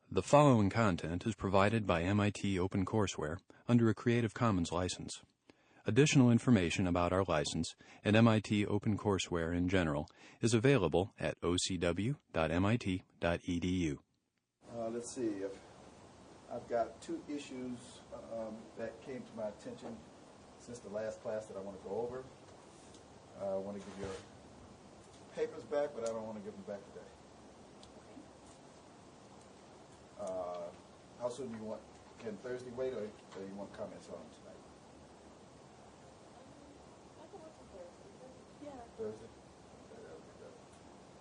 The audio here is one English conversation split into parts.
The following content is provided by MIT OpenCourseWare under a Creative Commons license. Additional information about our license and MIT OpenCourseWare in general is available at ocw.mit.edu. Let's see. I've got two issues that came to my attention since the last class that I want to go over. I want to give your papers back, but I don't want to give them back today. How soon do you want? Can Thursday wait, or do you want comments on them tonight? I can wait till Thursday. Yeah. Thursday?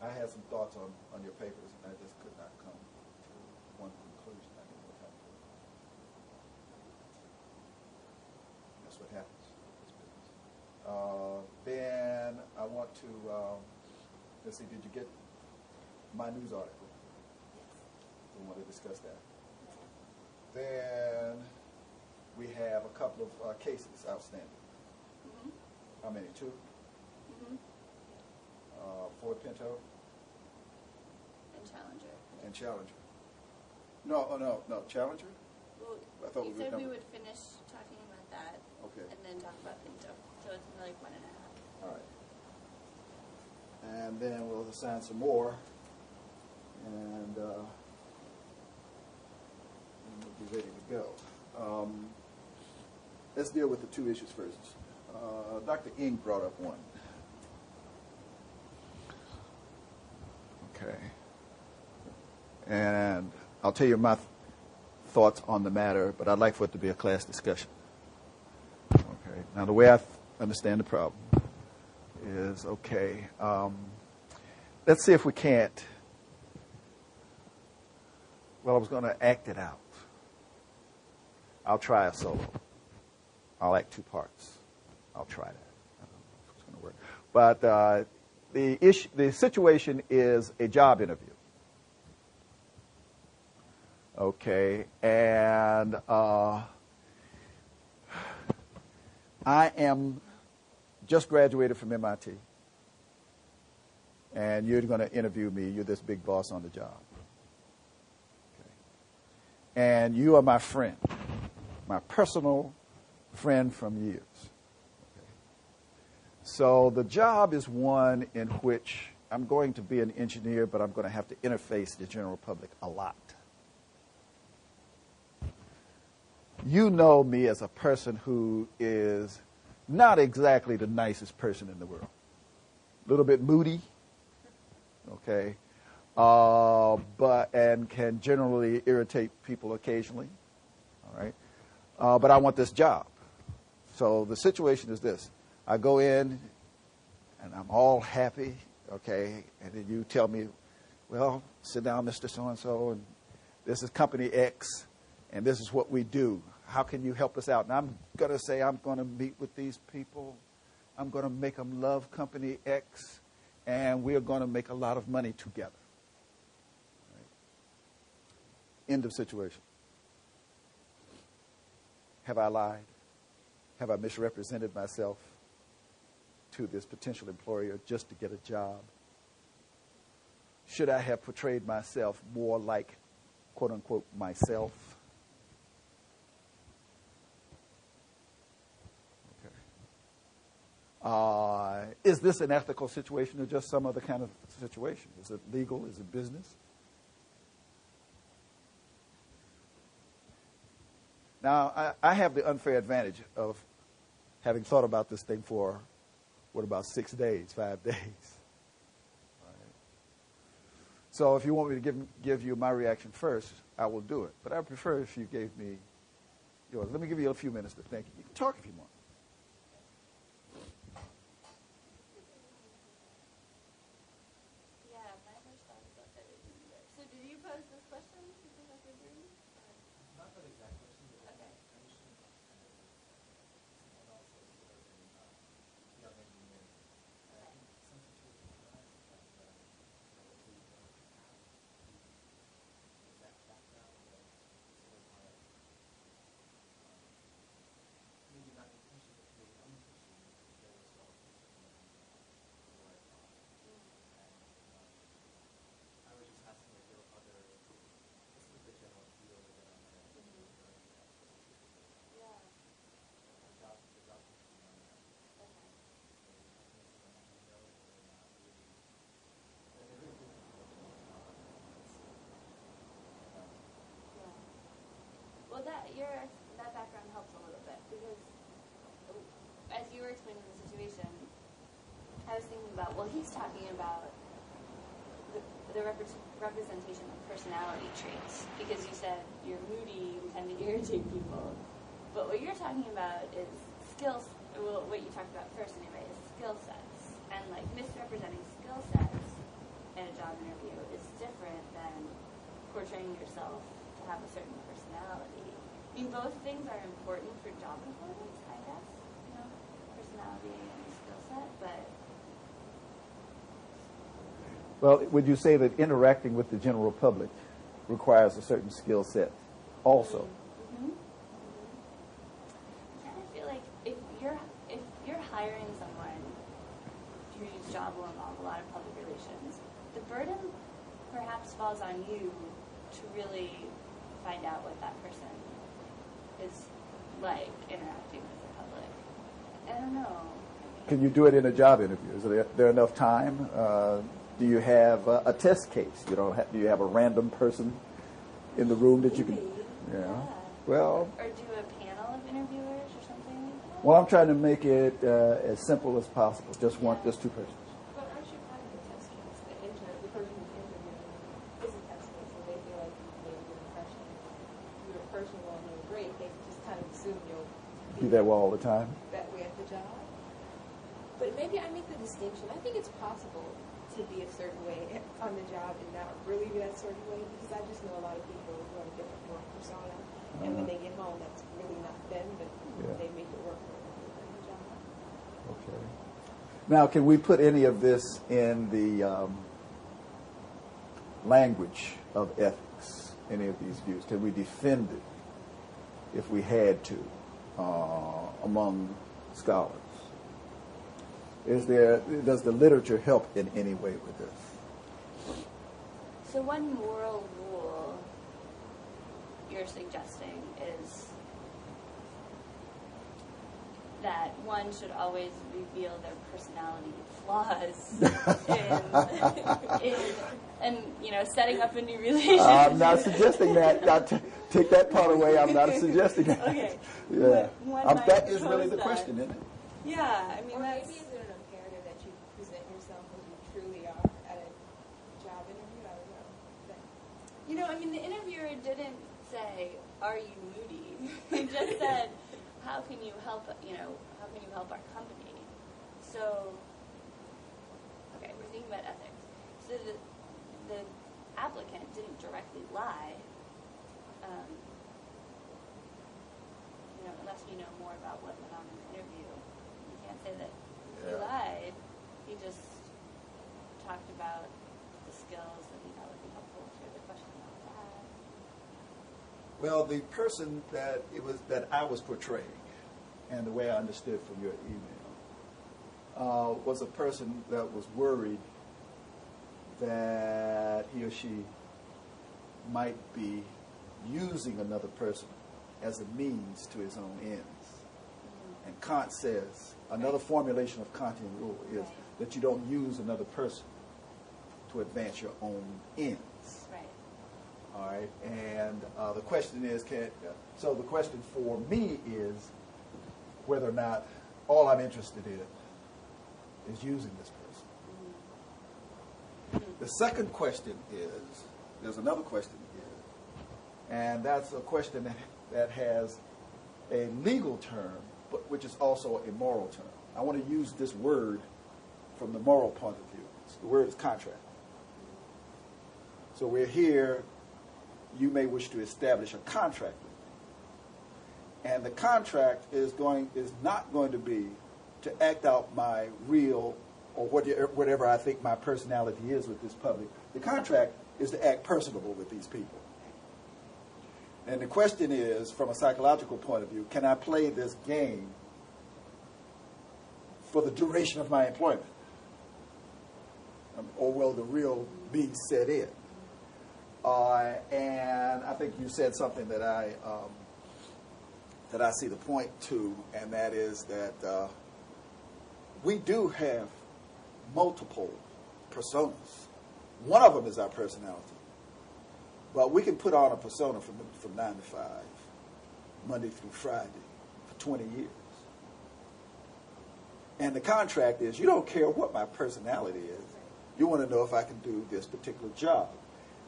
I had some thoughts on your papers, and I just could not come to one conclusion. I didn't know what happened. That's what happens in this business. Then I want to, let's see, did you get my news article? Yes. We want to discuss that. Then we have a couple of cases outstanding. Mm-hmm. How many? Two? Mm-hmm. Ford Pinto? And Challenger. And Challenger. No, Challenger? Well, I thought you we said were we done. would finish talking about that. Okay. And then talk about Pinto. So it's like 1.5. All right. And then we'll assign some more. And we'll be ready to go. Let's deal with the two issues first. Dr. Ng brought up one. Okay. And I'll tell you my thoughts on the matter, but I'd like for it to be a class discussion. Okay. Now, the way I understand the problem is, okay, let's see if we can't, well, I was going to act it out. I'll try a solo. I'll act two parts. I'll try that. I don't know if it's going to work. But the situation is a job interview. Okay, and I am just graduated from MIT, and you're going to interview me. You're this big boss on the job. Okay. And you are my friend, my personal friend from years. Okay. So the job is one in which I'm going to be an engineer, but I'm going to have to interface the general public a lot. You know me as a person who is not exactly the nicest person in the world. A little bit moody, okay, and can generally irritate people occasionally, all right? But I want this job. So the situation is this. I go in, and I'm all happy, okay, and then you tell me, well, sit down, Mr. So-and-so, and this is Company X, and this is what we do. How can you help us out? And I'm going to say I'm going to meet with these people. I'm going to make them love Company X, and we're going to make a lot of money together. Right. End of situation. Have I lied? Have I misrepresented myself to this potential employer just to get a job? Should I have portrayed myself more like, quote unquote, myself? Is this an ethical situation or just some other kind of situation? Is it legal? Is it business? Now, I have the unfair advantage of having thought about this thing for, about 6 days, 5 days. All right. So if you want me to give you my reaction first, I will do it. But I prefer if you gave me yours. Let me give you a few minutes to think. You can talk if you want. Well, that background helps a little bit because as you were explaining the situation, I was thinking about, well, he's talking about the representation of personality traits because you said you're moody, you tend to irritate people. But what you're talking about is skills. Well, what you talked about first anyway is skill sets, and like misrepresenting skill sets in a job interview is different than portraying yourself to have a certain personality. I mean, both things are important for job performance, I guess. You know, personality and skill set, but. Well, would you say that interacting with the general public requires a certain skill set also? Mm-hmm. Mm-hmm. And I feel like if you're hiring someone whose job will involve a lot of public relations, the burden perhaps falls on you to really find out what that person is like interacting with the public. I don't know. Can you do it in a job interview? Is there enough time? Do you have a test case? Do you have a random person in the room that you can? Yeah. Well. Or do a panel of interviewers or something like that? Well, I'm trying to make it as simple as possible. Just two persons. But aren't you kind of a test case? The person who's interviewing is a test case, so they feel like you made a good impression. You're a person well known great. They just kind of assume you'll Do that well all the time. that way at the job. But maybe I make the distinction. I think it's possible to be a certain way on the job and not really be that certain way, because I just know a lot of people who have a different work persona, and when they get home, that's really not them, but they make it work for them on the job. Okay. Now, can we put any of this in the language of ethics, any of these views? Can we defend it if we had to among scholars? Does the literature help in any way with this? So one moral rule you're suggesting is that one should always reveal their personality flaws in setting up a new relationship. I'm not suggesting that. Take that part away. I'm not suggesting that. Okay. Yeah. One That is might really the propose question, isn't it? Yeah, I mean, Or that's... maybe is it an imperative that you present yourself as you truly are at a job interview? I don't know. I mean, the interviewer didn't say, "Are you moody?" He just said, "How can you help? How can you help our company?" So, okay, we're thinking about ethics. So the applicant didn't directly lie. Unless you know more about what went on in the interview, you can't say that he lied. He just talked about the skills that he thought would be helpful for the question about that. Well, the person that I was portraying, and the way I understood from your email, was a person that was worried that he or she might be using another person as a means to his own ends. Mm-hmm. And Kant says, another formulation of Kantian rule is that you don't use another person to advance your own ends. Right. All right, and the question is, so the question for me is whether or not all I'm interested in is using this person. Mm-hmm. The second question is, there's another question here, and that's a question that has a legal term, but which is also a moral term. I want to use this word from the moral point of view. The word is contract. So we're here, you may wish to establish a contract with me. And the contract is not going to be to act out my real or whatever I think my personality is with this public. The contract is to act personable with these people. And the question is, from a psychological point of view, can I play this game for the duration of my employment? Or will the real me set in? And I think you said something that I see the point to, and that is that we do have multiple personas. One of them is our personality. But we can put on a persona from 9 to 5. Monday through Friday for 20 years. And the contract is, you don't care what my personality is. You want to know if I can do this particular job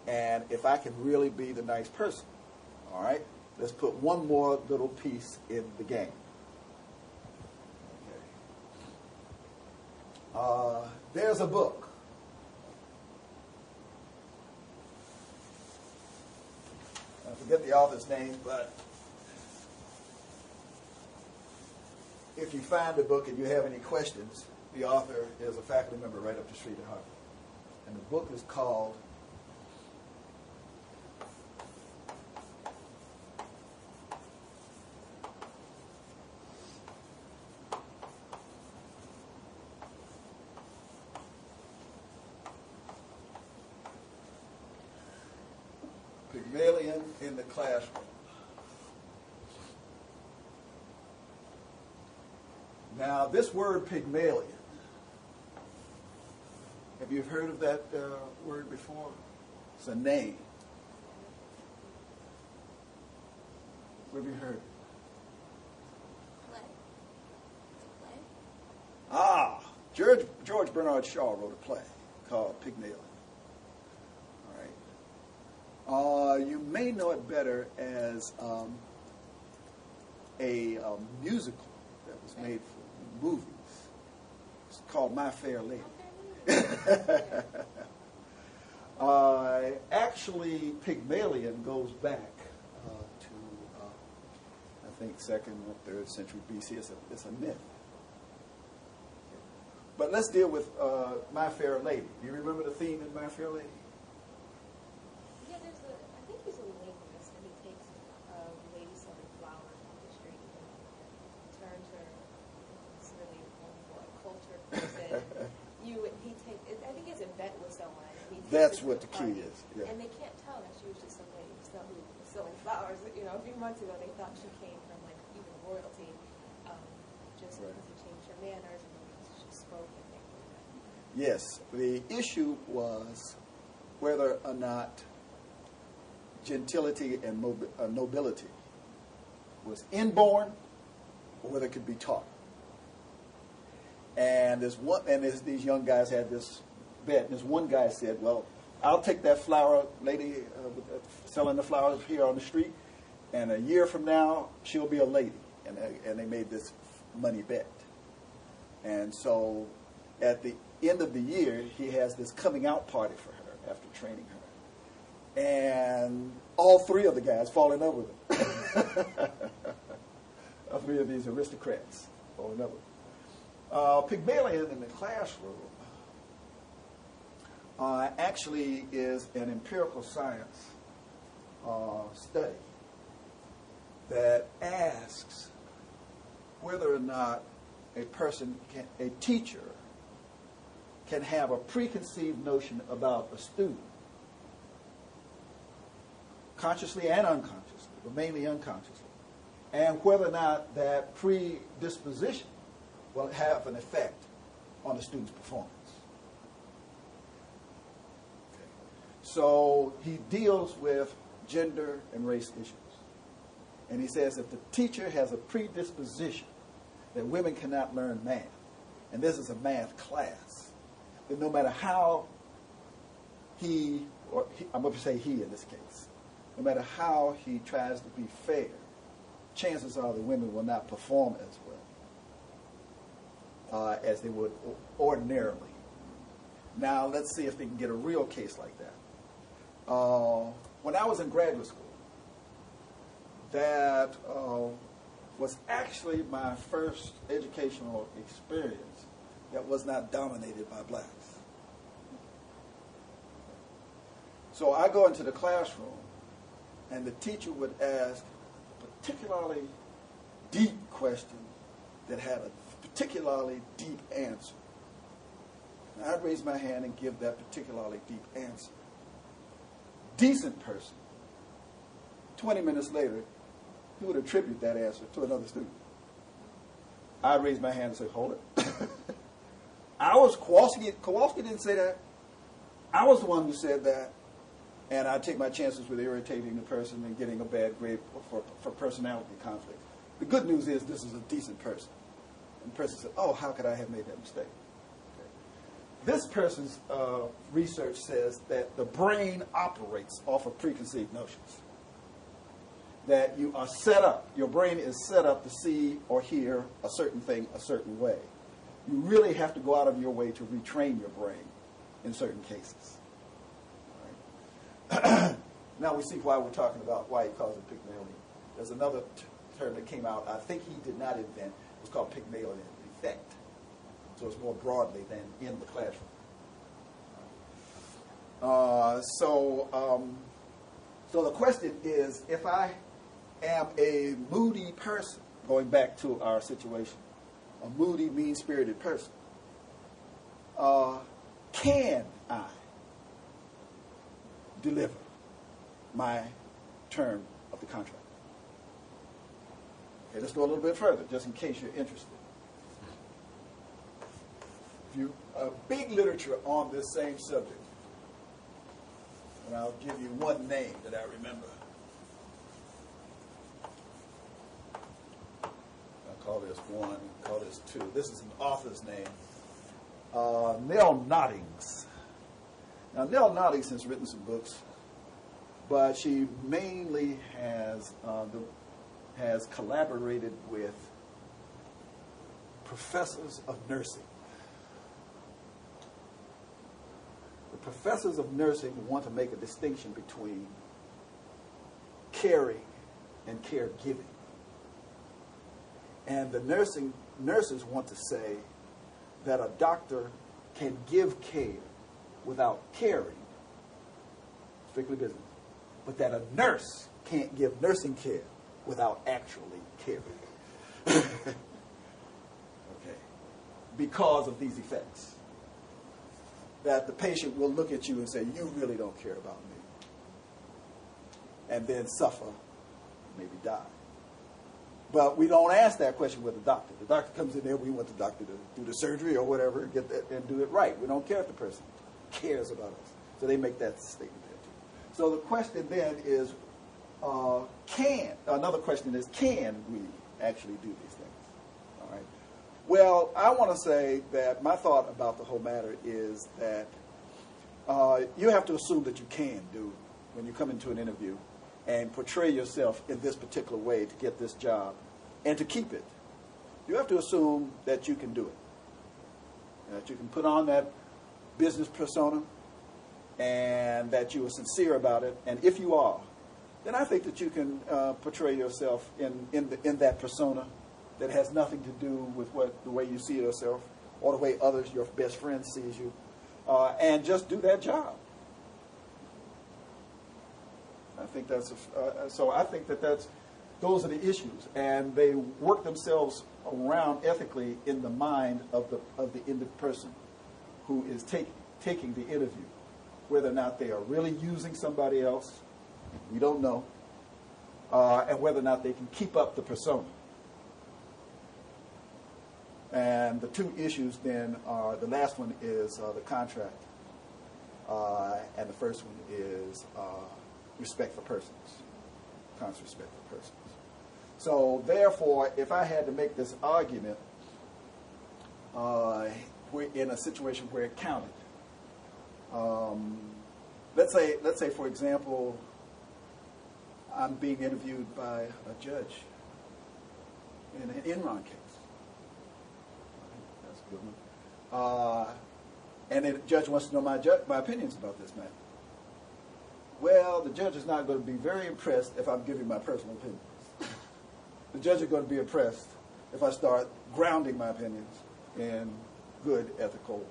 and if I can really be the nice person. All right? Let's put one more little piece in the game. Okay. There's a book. I forget the author's name, but if you find the book and you have any questions, the author is a faculty member right up the street at Harvard. And the book is called Pygmalion in the Classroom. Now, this word Pygmalion, have you heard of that word before? It's a name. Where have you heard it? Play. It's a play? Ah, George Bernard Shaw wrote a play called Pygmalion. All right. You may know it better as a musical that was made for movies. It's called My Fair Lady. Actually, Pygmalion goes back to, I think, 2nd or 3rd century BC. It's a myth. But let's deal with My Fair Lady. Do you remember the theme in My Fair Lady? Yeah, I think he's a linguist, and he takes a lady selling flowers on the street and turns her, it's really a culture person. I think it's a bet with someone. That's what the key is. Yeah. And they can't tell that she was just some lady who was selling flowers. You know, a few months ago they thought she came from like even royalty, just because he changed her manners and the way she spoke and things like that. Yes, the issue was whether or not gentility and nobility was inborn or whether it could be taught. And these young guys had this bet. And this one guy said, well, I'll take that flower lady selling the flowers here on the street, and a year from now, she'll be a lady. And they made this money bet. And so at the end of the year, he has this coming out party for her after training her. And all 3 of the guys fall in love with her. All 3 of these aristocrats fall in love with her. Pygmalion in the Classroom actually is an empirical science study that asks whether or not a teacher can have a preconceived notion about a student, consciously and unconsciously, but mainly unconsciously, and whether or not that predisposition will have an effect on the student's performance. Okay. So he deals with gender and race issues. And he says if the teacher has a predisposition that women cannot learn math, and this is a math class, then no matter how I'm going to say he in this case, no matter how he tries to be fair, chances are the women will not perform as well as they would ordinarily. Now, let's see if they can get a real case like that. When I was in graduate school, that was actually my first educational experience that was not dominated by blacks. So I go into the classroom, and the teacher would ask a particularly deep question that had a particularly deep answer. And I'd raise my hand and give that particularly deep answer. Decent person, 20 minutes later, he would attribute that answer to another student. I'd raise my hand and say, hold it. Kowalski didn't say that. I was the one who said that. And I take my chances with irritating the person and getting a bad grade for personality conflict. The good news is this is a decent person. And the person said, oh, how could I have made that mistake? Okay. This person's research says that the brain operates off of preconceived notions. That you are set up, your brain is set up to see or hear a certain thing a certain way. You really have to go out of your way to retrain your brain in certain cases. All right. Now we see why we're talking about why he calls it Pygmalion. There's another term that came out, I think he did not invent, it was called Pygmalion Effect. So it's more broadly than in the classroom. So the question is, if I am a moody person, going back to our situation, a moody, mean-spirited person, can I deliver my term of the contract? Okay, let's go a little bit further, just in case you're interested. Big literature on this same subject, and I'll give you one name that I remember. I'll call this one, call this two. This is an author's name, Noddings. Now, Noddings has written some books, but she mainly has collaborated with professors of nursing. The professors of nursing want to make a distinction between caring and caregiving. And the nurses want to say that a doctor can give care without caring, strictly business, but that a nurse can't give nursing care without actually caring. Okay. Because of these effects. That the patient will look at you and say, you really don't care about me. And then suffer, maybe die. But we don't ask that question with the doctor. The doctor comes in there, we want the doctor to do the surgery or whatever, get that, and do it right. We don't care if the person cares about us. So they make that statement there too. So the question then is, another question is, can we actually do these things? All right. Well, I want to say that my thought about the whole matter is that you have to assume that you can do when you come into an interview and portray yourself in this particular way to get this job and to keep it. You have to assume that you can do it. That you can put on that business persona and that you are sincere about it. And if you are, then I think that you can portray yourself in that persona that has nothing to do with the way you see yourself or the way others, your best friend, sees you, and just do that job. I think that's so. I think that those are the issues, and they work themselves around ethically in the mind of the person who is taking the interview, whether or not they are really using somebody else, we don't know, and whether or not they can keep up the persona. And the two issues then are, the last one is the contract, and the first one is respect for persons, constant respect for persons. So therefore, if I had to make this argument, we're in a situation where it counted. Let's say, for example, I'm being interviewed by a judge in an Enron case. That's a good one. And the judge wants to know my opinions about this matter. Well, the judge is not going to be very impressed if I'm giving my personal opinions. The judge is going to be impressed if I start grounding my opinions in good ethical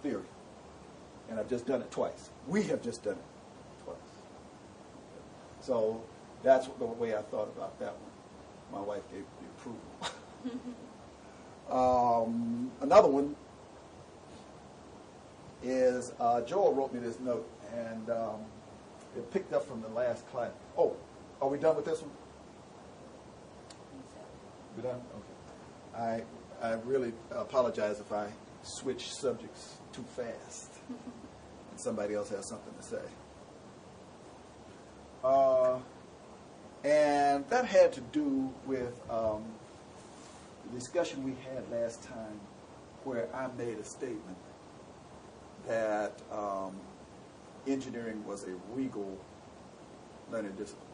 theory. And I've just done it twice. We have just done it twice. So that's the way I thought about that one. My wife gave the approval. Another one is Joel wrote me this note, and it picked up from the last class. Oh, are we done with this one? We done? Okay. I really apologize if I switch subjects too fast and somebody else has something to say. that had to do with the discussion we had last time where I made a statement that engineering was a regal learning discipline.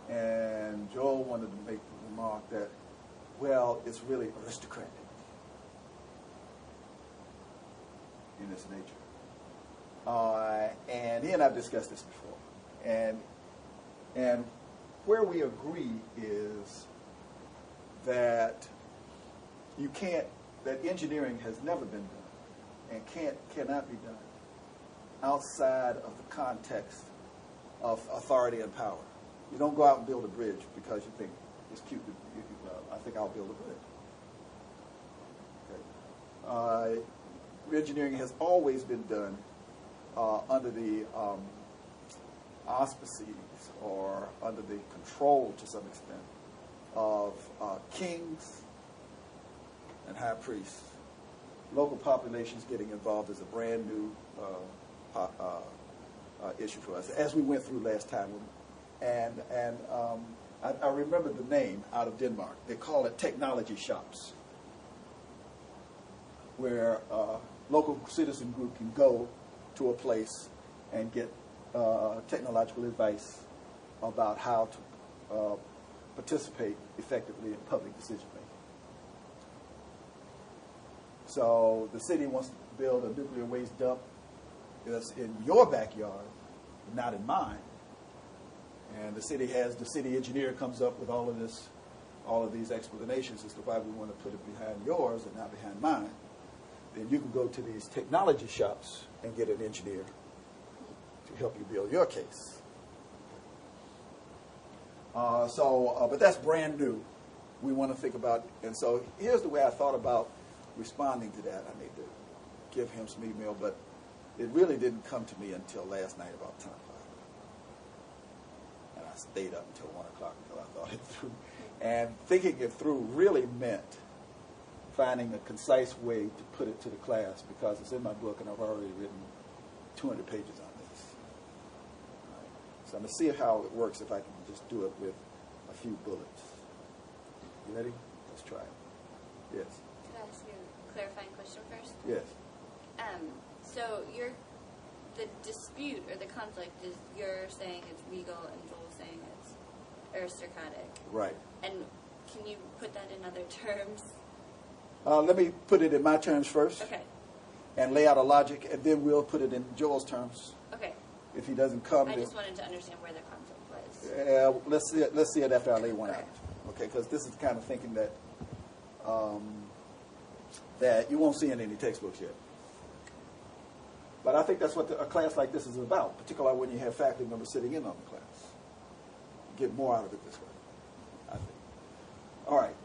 And Joel wanted to make the remark that, well, it's really aristocratic in its nature. And he and I have discussed this before. And where we agree is that that engineering has never been done and cannot be done outside of the context of authority and power. You don't go out and build a bridge because you think it's cute. I think I'll build a bridge. Okay. Engineering has always been done under the auspices or under the control, to some extent, of kings and high priests. Local populations getting involved is a brand new issue for us, as we went through last time. And I remember the name out of Denmark. They call it technology shops, where local citizen group can go to a place and get technological advice about how to participate effectively in public decision making. So the city wants to build a nuclear waste dump. It's in your backyard, not in mine. And the city engineer comes up with all of these explanations as to why we want to put it behind yours and not behind mine. Then you can go to these technology shops and get an engineer to help you build your case. But that's brand new. We want to think about, and so here's the way I thought about responding to that. I need to give him some email, but it really didn't come to me until last night about 10 o'clock. And I stayed up until 1 o'clock until I thought it through. And thinking it through really meant finding a concise way to put it to the class, because it's in my book and I've already written 200 pages on this. Right. So I'm going to see how it works if I can just do it with a few bullets. You ready? Let's try it. Yes. Could I ask you a clarifying question first? Yes. So the dispute or the conflict is you're saying it's regal and Joel's saying it's aristocratic. Right. And can you put that in other terms? Let me put it in my terms first. Okay. And lay out a logic, and then we'll put it in Joel's terms. Okay. If he doesn't come, I just wanted to understand where the conflict was. let's see it after I lay one out. Okay, because this is the kind of thinking that that you won't see in any textbooks yet. But I think that's what a class like this is about, particularly when you have faculty members sitting in on the class. You get more out of it this way, I think. All right.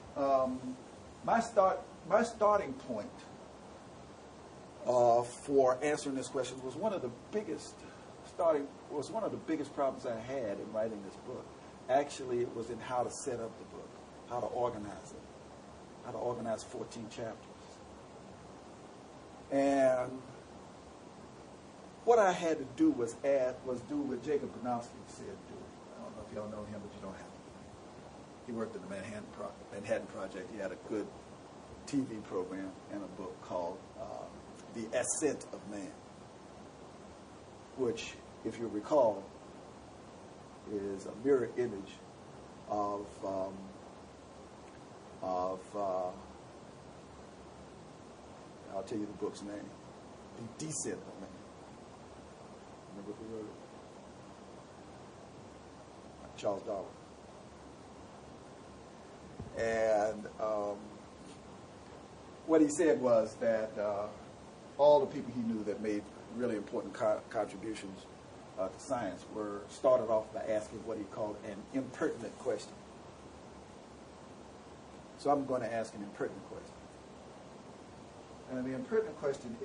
My starting point for answering this question was one of the biggest problems I had in writing this book. Actually, it was in how to set up the book, how to organize it, how to organize 14 chapters. And what I had to do was do what Jacob Bronowski said do. I don't know if y'all know him, but you don't have to. He worked in the Manhattan Project. He had a good TV program and a book called The Ascent of Man, which, if you recall, is a mirror image of I'll tell you the book's name, The Descent of Man. Remember who wrote it? Charles Darwin. And what he said was that all the people he knew that made really important contributions to science started off by asking what he called an impertinent question. So I'm going to ask an impertinent question. And the impertinent question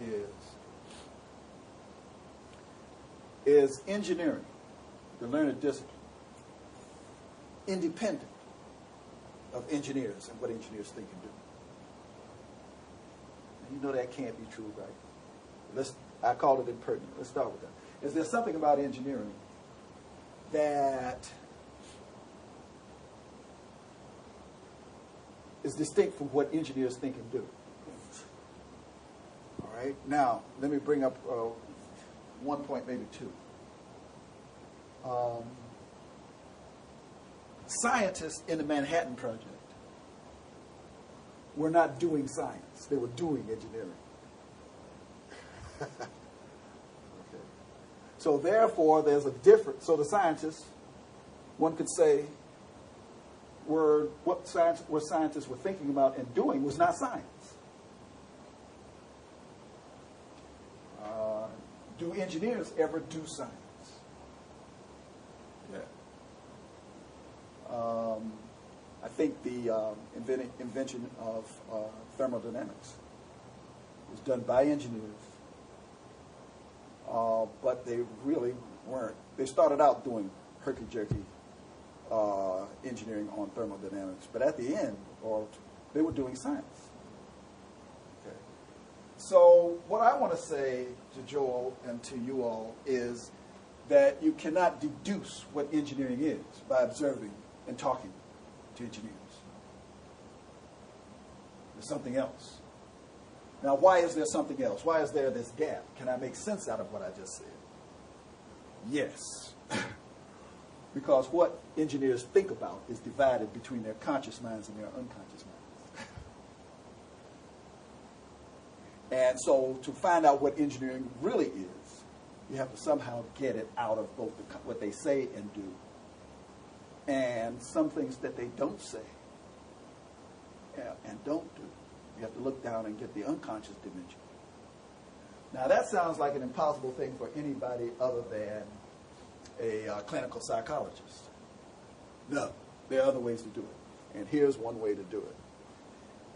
is engineering, the learned discipline, independent of engineers and what engineers think and do? And you know that can't be true, right? I call it impertinent. Let's start with that. Is there something about engineering that is distinct from what engineers think and do. All right. Now, let me bring up one point, maybe two. Scientists in the Manhattan Project were not doing science. They were doing engineering. Okay. So therefore, there's a difference. So the scientists, one could say, what scientists were thinking about and doing was not science. Do engineers ever do science? Yeah. I think the invention of thermodynamics was done by engineers, but they really weren't. They started out doing herky-jerky engineering on thermodynamics, but at the end, they were doing science. Okay. So what I want to say to Joel and to you all is that you cannot deduce what engineering is by observing and talking to engineers. There's something else. Now, why is there something else? Why is there this gap? Can I make sense out of what I just said? Yes. Because what engineers think about is divided between their conscious minds and their unconscious minds. And so to find out what engineering really is, you have to somehow get it out of both what they say and do and some things that they don't say and don't do. You have to look down and get the unconscious dimension. Now that sounds like an impossible thing for anybody other than a clinical psychologist. No, there are other ways to do it. And here's one way to do it.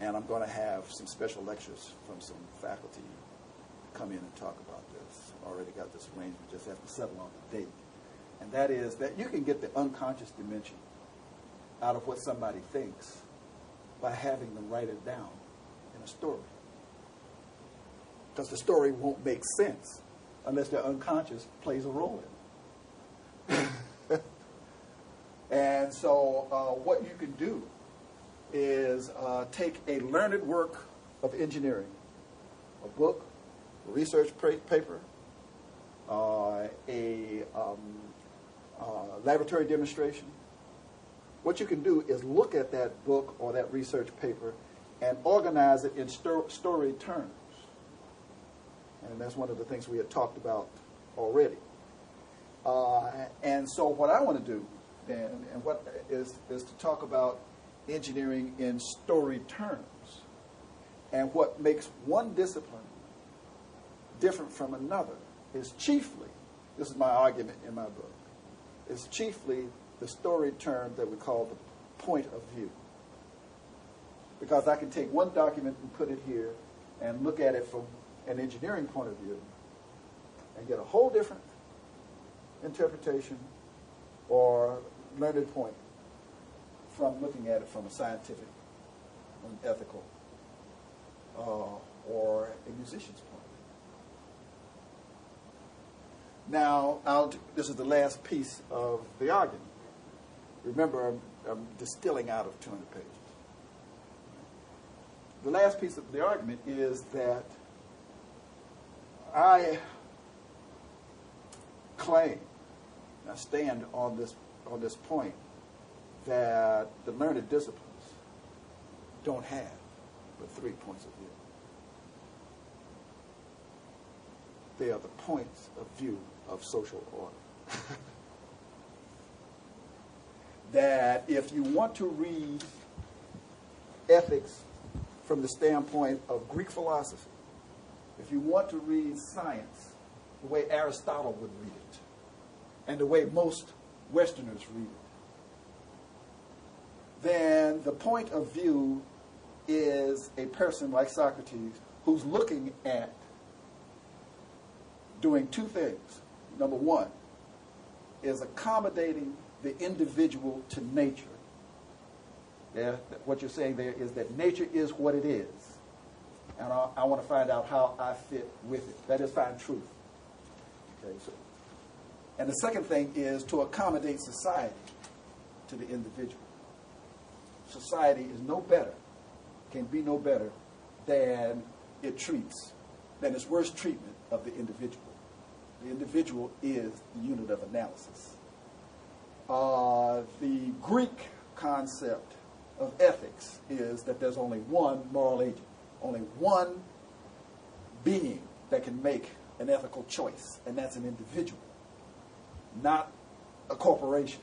And I'm going to have some special lectures from some faculty come in and talk about this. Already got this arrangement, just have to settle on the date. And that is that you can get the unconscious dimension out of what somebody thinks by having them write it down in a story. Because the story won't make sense unless their unconscious plays a role in it. And so what you can do is take a learned work of engineering, a book, a research paper, a laboratory demonstration. What you can do is look at that book or that research paper and organize it in story terms. And that's one of the things we had talked about already. And so what I want to do then, and what is to talk about engineering in story terms. And what makes one discipline different from another is chiefly, this is my argument in my book, is chiefly the story term that we call the point of view. Because I can take one document and put it here and look at it from an engineering point of view and get a whole different interpretation or learned point from looking at it from a scientific, an ethical, or a musician's point of view. Now, this is the last piece of the argument. Remember, I'm distilling out of 200 pages. The last piece of the argument is that I claim, I stand on this point, that the learned disciplines don't have but 3 points of view. They are the points of view of social order. That if you want to read ethics from the standpoint of Greek philosophy, if you want to read science the way Aristotle would read it, and the way most Westerners read it, then the point of view is a person like Socrates who's looking at doing two things. Number one is accommodating the individual to nature. Yeah, what you're saying there is that nature is what it is. And I want to find out how I fit with it. That is find truth. Okay, so, And the second thing is to accommodate society to the individual. Society is no better, can be no better than than its worst treatment of the individual. The individual is the unit of analysis. The Greek concept of ethics is that there's only one moral agent, only one being that can make an ethical choice, and that's an individual, not a corporation.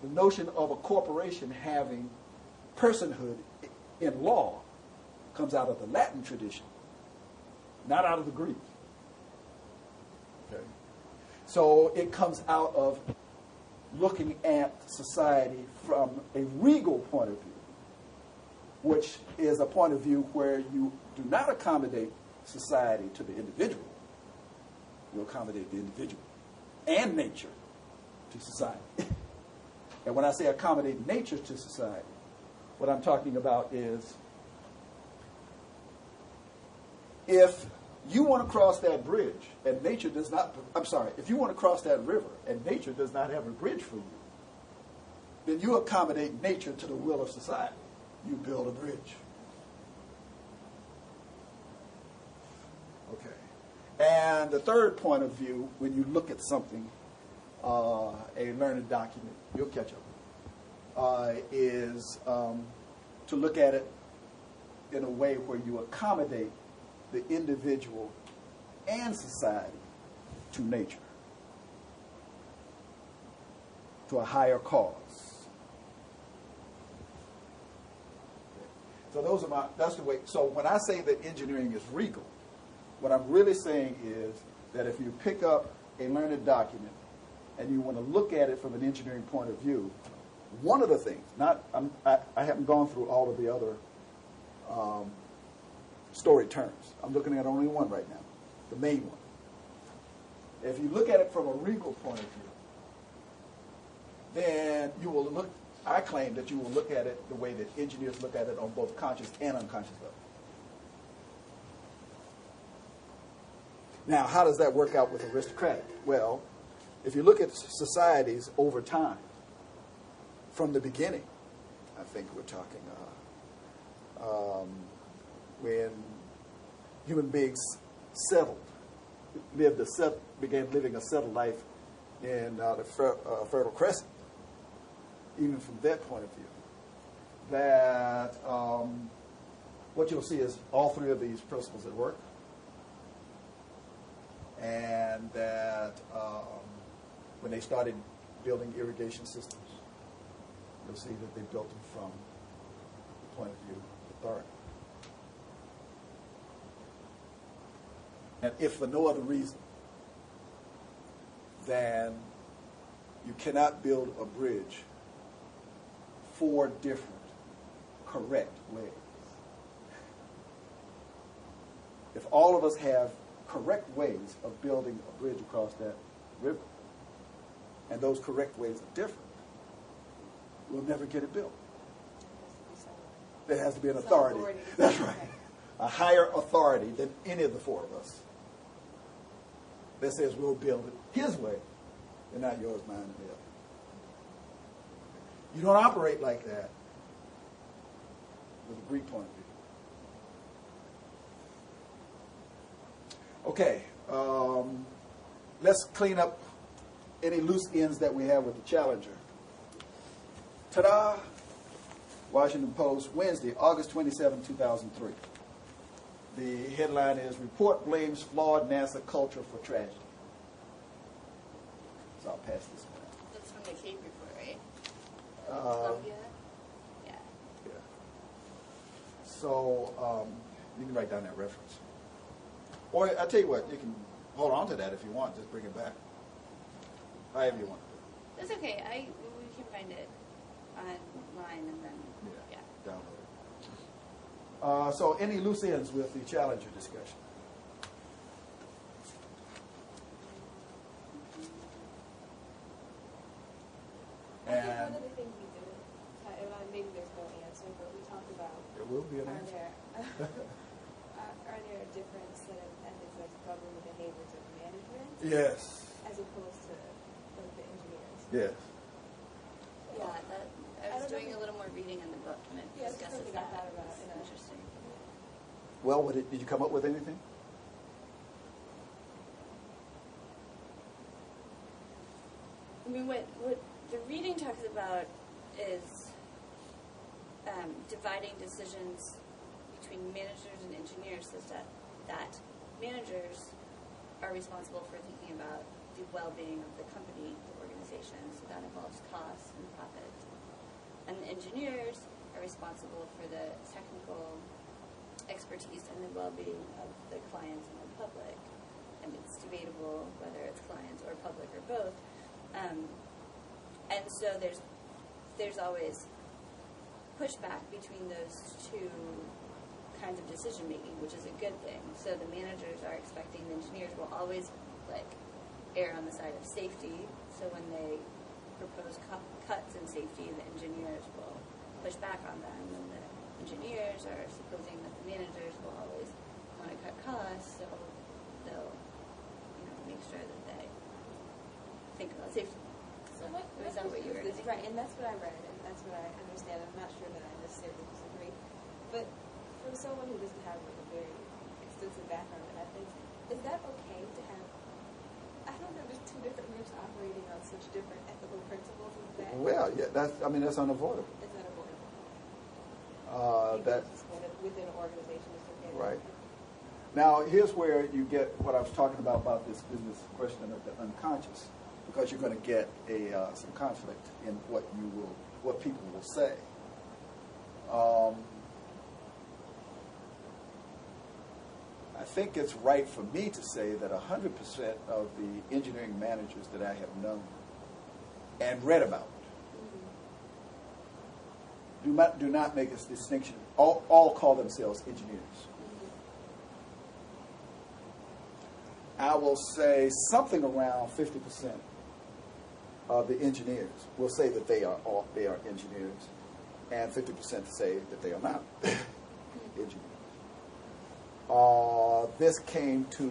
The notion of a corporation having personhood in law comes out of the Latin tradition, not out of the Greek. Okay? So it comes out of looking at society from a regal point of view, which is a point of view where you do not accommodate society to the individual. You accommodate the individual and nature to society. And when I say accommodate nature to society, what I'm talking about is if you want to cross that bridge and nature does not, if you want to cross that river and nature does not have a bridge for you, then you accommodate nature to the will of society. You build a bridge. Okay. And the third point of view, when you look at something, a learned document, you'll catch up, is to look at it in a way where you accommodate the individual and society to nature, to a higher cause. So that's the way. So when I say that engineering is regal, what I'm really saying is that if you pick up a learned document and you want to look at it from an engineering point of view, one of the things, I haven't gone through all of the other story terms. I'm looking at only one right now, the main one. If you look at it from a regal point of view, then you will look, I claim that you will look at it the way that engineers look at it on both conscious and unconscious level. Now, how does that work out with aristocratic? Well, if you look at societies over time, from the beginning, I think we're talking when human beings began living a settled life in the Fertile Crescent, even from that point of view, that what you'll see is all three of these principles at work, and that when they started building irrigation systems, you'll see that they built them from the point of view of authority. And if for no other reason than you cannot build a bridge 4 different correct ways. If all of us have correct ways of building a bridge across that river, and those correct ways are different, we'll never get it built. There has to be an authority. That's right. A higher authority than any of the 4 of us that says we'll build it his way and not yours, mine, and the other. You don't operate like that with a Greek point of view. Okay, let's clean up any loose ends that we have with the Challenger. Ta-da! Washington Post, Wednesday, August 27, 2003. The headline is, Report Blames Flawed NASA Culture for Tragedy. So I'll pass this one out. That's from the Cape report, right? Yeah. Yeah. So you can write down that reference. Or I'll tell you what, you can hold on to that if you want. Just bring it back. However you want. That's okay. We can find it online and then, yeah. Download it. So any loose ends with the Challenger discussion? I think one of the things we do, maybe there's no answer, but we talked about. There will be an answer. Are there a different set of ethics that govern the behaviors of management? Yes. As opposed Yes. Yeah, that, I was doing a little more reading in the book, and it Yeah, it's discusses something I that. thought about. It's interesting. Well, did you come up with anything? I mean, what the reading talks about is dividing decisions between managers and engineers, so that managers are responsible for thinking about the well-being of the company, the organization, so that involves costs and profit. And the engineers are responsible for the technical expertise and the well-being of the clients and the public. And it's debatable whether it's clients or public or both. And so there's always pushback between those two kinds of decision making, which is a good thing. So the managers are expecting the engineers will always err on the side of safety. So when they propose cuts in safety, the engineers will push back on them, and the engineers are supposing that the managers will always want to cut costs, so they'll make sure that they think about safety. So Is that what you were saying? right, and that's what I read, and that's what I understand. I'm not sure that I necessarily disagree. But for someone who doesn't have a very extensive background in ethics, is that okay to have, I don't know, just two different groups operating on such different ethical principles? Is that, Well, yeah, that's unavoidable. is that avoidable? That's Within an organization, it's okay. right. Now, here's where you get what I was talking about this question of the unconscious, because you're going to get some conflict in what people will say. I think it's right for me to say that 100% of the engineering managers that I have known and read about do not make this distinction. All call themselves engineers. I will say something around 50% of the engineers will say that they are engineers, and 50% say that they are not engineers. This came to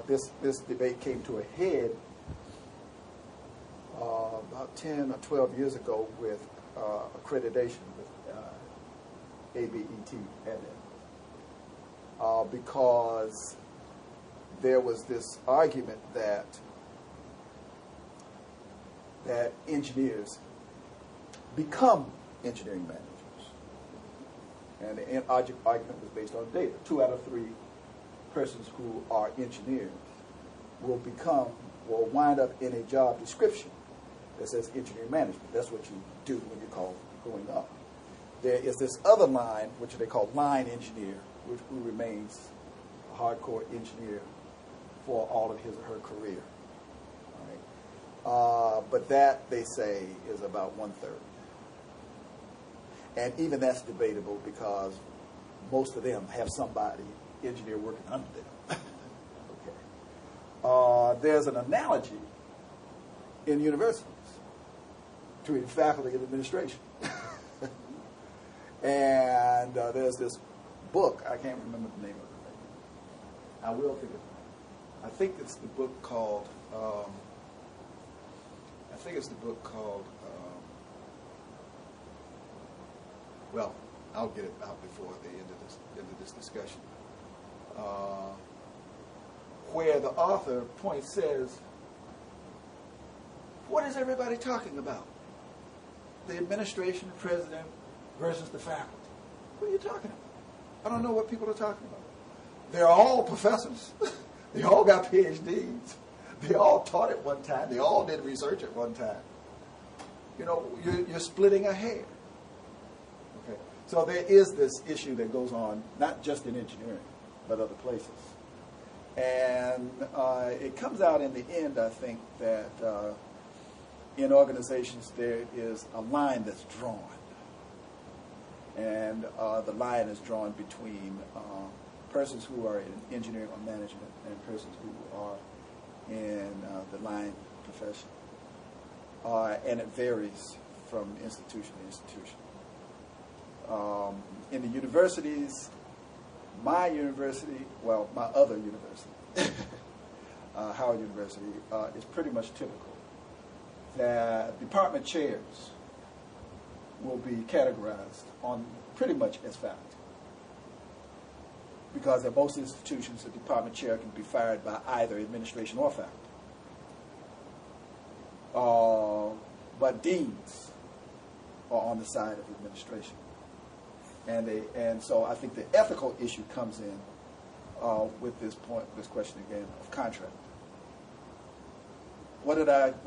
this debate came to a head about 10 or 12 years ago with accreditation with ABET and because there was this argument that engineers become engineering managers. And the argument was based on data. 2 out of 3 persons who are engineers will wind up in a job description that says engineering management. That's what you do when you call going up. There is this other line, which they call line engineer, who remains a hardcore engineer for all of his or her career. All right? But that, they say, is about 1/3. And even that's debatable because most of them have somebody, engineer, working under them. Okay. There's an analogy in universities between faculty and administration. And there's this book, I can't remember the name of it. I will think of it. I think it's the book called, well, I'll get it out before the end of this discussion, where the author says, what is everybody talking about? The administration, the president versus the faculty. What are you talking about? I don't know what people are talking about. They're all professors. They all got PhDs. They all taught at one time. They all did research at one time. You know, you're splitting a hair. Okay. So there is this issue that goes on, not just in engineering, but other places. And it comes out in the end, I think, that in organizations there is a line that's drawn. And the line is drawn between persons who are in engineering or management and persons who are in the line profession. And it varies from institution to institution. In the universities, my other university, Howard University, is pretty much typical. That department chairs will be categorized on pretty much as faculty. Because at most institutions, the department chair can be fired by either administration or faculty. But deans are on the side of administration. And so I think the ethical issue comes in with this question again of contract. What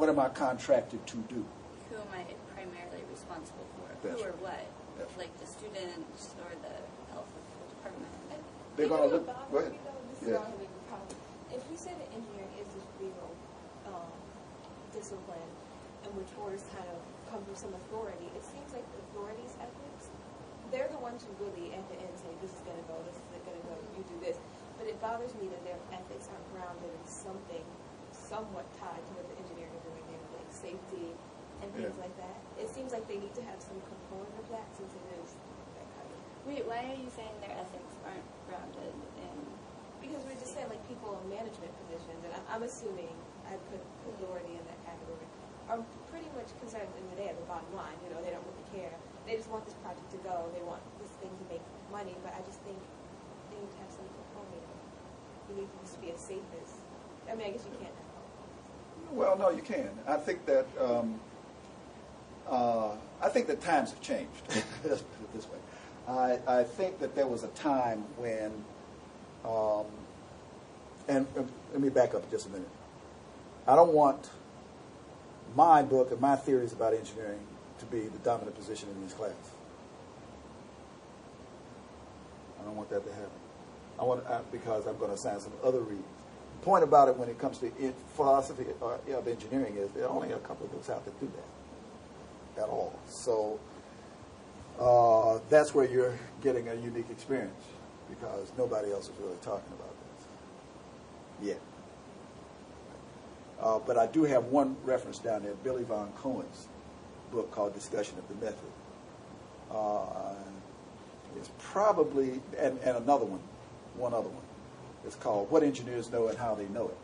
am I contracted to do? Who am I primarily responsible for? That's Who or right. what? That's Like the students or the health of the department? They're going to look. Go ahead. This is not a big problem. If we say that engineering is this legal discipline in which orders kind of come from some authority, it seems like the authorities' ethics, they're the ones who really at the end say, this is going to go, this is going to go, you do this. But it bothers me that their ethics aren't grounded in something somewhat tied to what the engineers are doing there, like safety and things like that. It seems like they need to have some component of that since it is that kind of. Wait, why are you saying their ethics aren't grounded in? Because we're just saying like people in management positions, and I'm assuming I put authority in that category, are pretty much concerned in the day of the bottom line. You know, they don't really care. They just want this project to go. They want this thing to make money. But I just think they need to have some component. You need to just be as safe as. I mean, I guess you can't. Well, no, you can. I think that times have changed. Let's put it this way. I think that there was a time when, and let me back up just a minute. I don't want my book and my theories about engineering to be the dominant position in this class. I don't want that to happen. Because I'm going to assign some other readings. The point about it when it comes to philosophy of engineering is there are only a couple of books out that do that at all. So that's where you're getting a unique experience because nobody else is really talking about this yet. But I do have one reference down there, Billy Von Cohen's book called Discussion of the Method. It's probably, and another one other one. It's called What Engineers Know and How They Know It,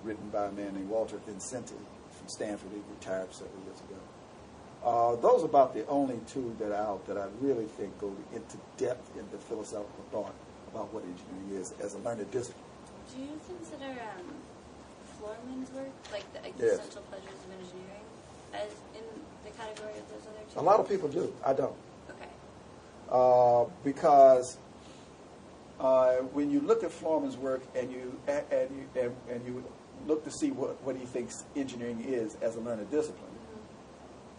written by a man named Walter Vincenti from Stanford. He retired several years ago. Those are about the only two that I really think go into depth into philosophical thought about what engineering is as a learned discipline. Do you consider Florman's work, like the existential pleasures of engineering, as in the category of those other two? A lot of people do. I don't. Okay. Because when you look at Florman's work and you look to see what he thinks engineering is as a learned discipline,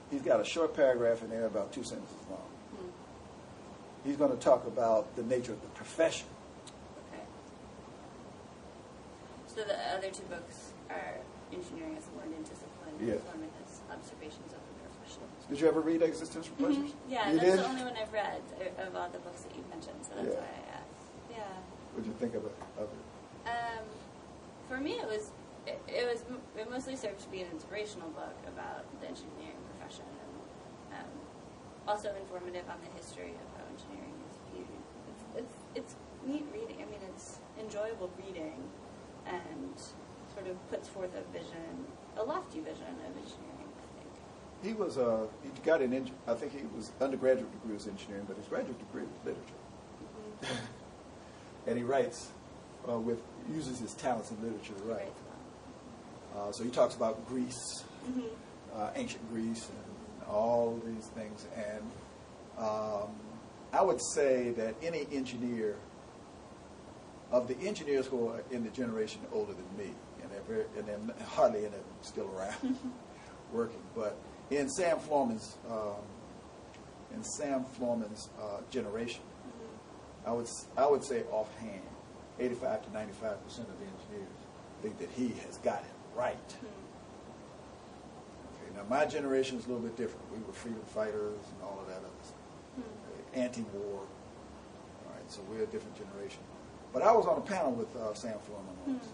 he's got a short paragraph in there about 2 sentences long. He's going to talk about the nature of the profession. Okay. So the other two books are Engineering as a Learned Discipline and Florman as Observations of the Profession. Did you ever read Existential Pleasures? Yeah, you that's did? the only one I've read of all the books that you mentioned, so that's why I asked. Yeah. What did you think of it? For me, it mostly served to be an inspirational book about the engineering profession and also informative on the history of how engineering is viewed. It's neat reading. I mean, it's enjoyable reading and sort of puts forth a lofty vision of engineering, I think. He was I think he was undergraduate degree was engineering, but his graduate degree was literature. And he writes uses his talents in literature to write. So he talks about Greece, ancient Greece, and all these things. And I would say that any engineer, of the engineers who are in the generation older than me, and they're hardly any of them still around working, but in Sam Florman's generation, I would say offhand, 85 to 95% of the engineers think that he has got it right. Okay, now my generation is a little bit different. We were freedom fighters and all of that other stuff. Anti-war. All right, so we're a different generation. But I was on a panel with Sam Florman once.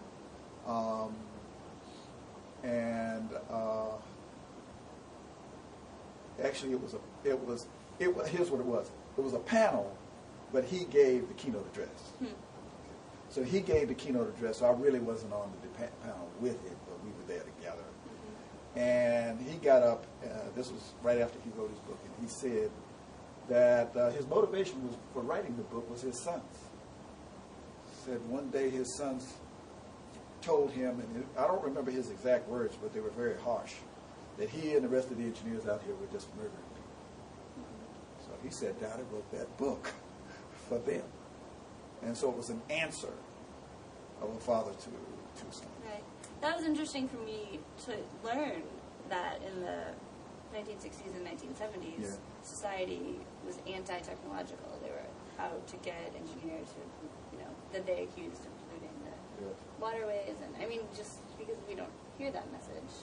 Actually, here's what it was. It was a panel, but he gave the keynote address. So he gave the keynote address, so I really wasn't on the panel with him, but we were there together. And he got up, this was right after he wrote his book, and he said that his motivation was for writing the book was his sons. He said one day his sons told him, and I don't remember his exact words, but they were very harsh, that he and the rest of the engineers out here were just murdering people. So he sat down and wrote that book for them. And so it was an answer of a father to his son. Right. That was interesting for me to learn that in the 1960s and 1970s, society was anti-technological. They were out to get engineers who, that they accused of polluting the waterways. And I mean, just because we don't hear that message,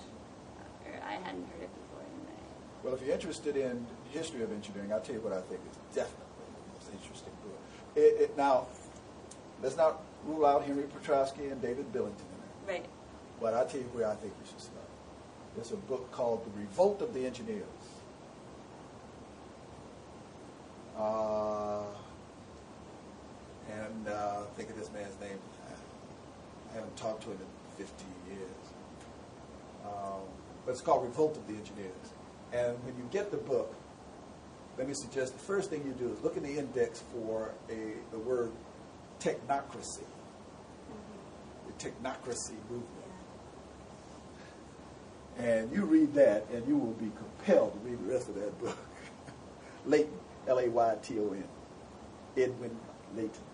or I hadn't heard it before anyway. Well, if you're interested in the history of engineering, I'll tell you what I think is definitely the most interesting book. Now, let's not rule out Henry Petrosky and David Billington in there. Right. But I'll tell you where I think we should start. There's a book called The Revolt of the Engineers. Think of this man's name. I haven't talked to him in 15 years. But it's called Revolt of the Engineers. And when you get the book, let me suggest the first thing you do is look in the index for the word technocracy. The technocracy movement. And you read that, and you will be compelled to read the rest of that book. Layton, Layton, Edwin Layton.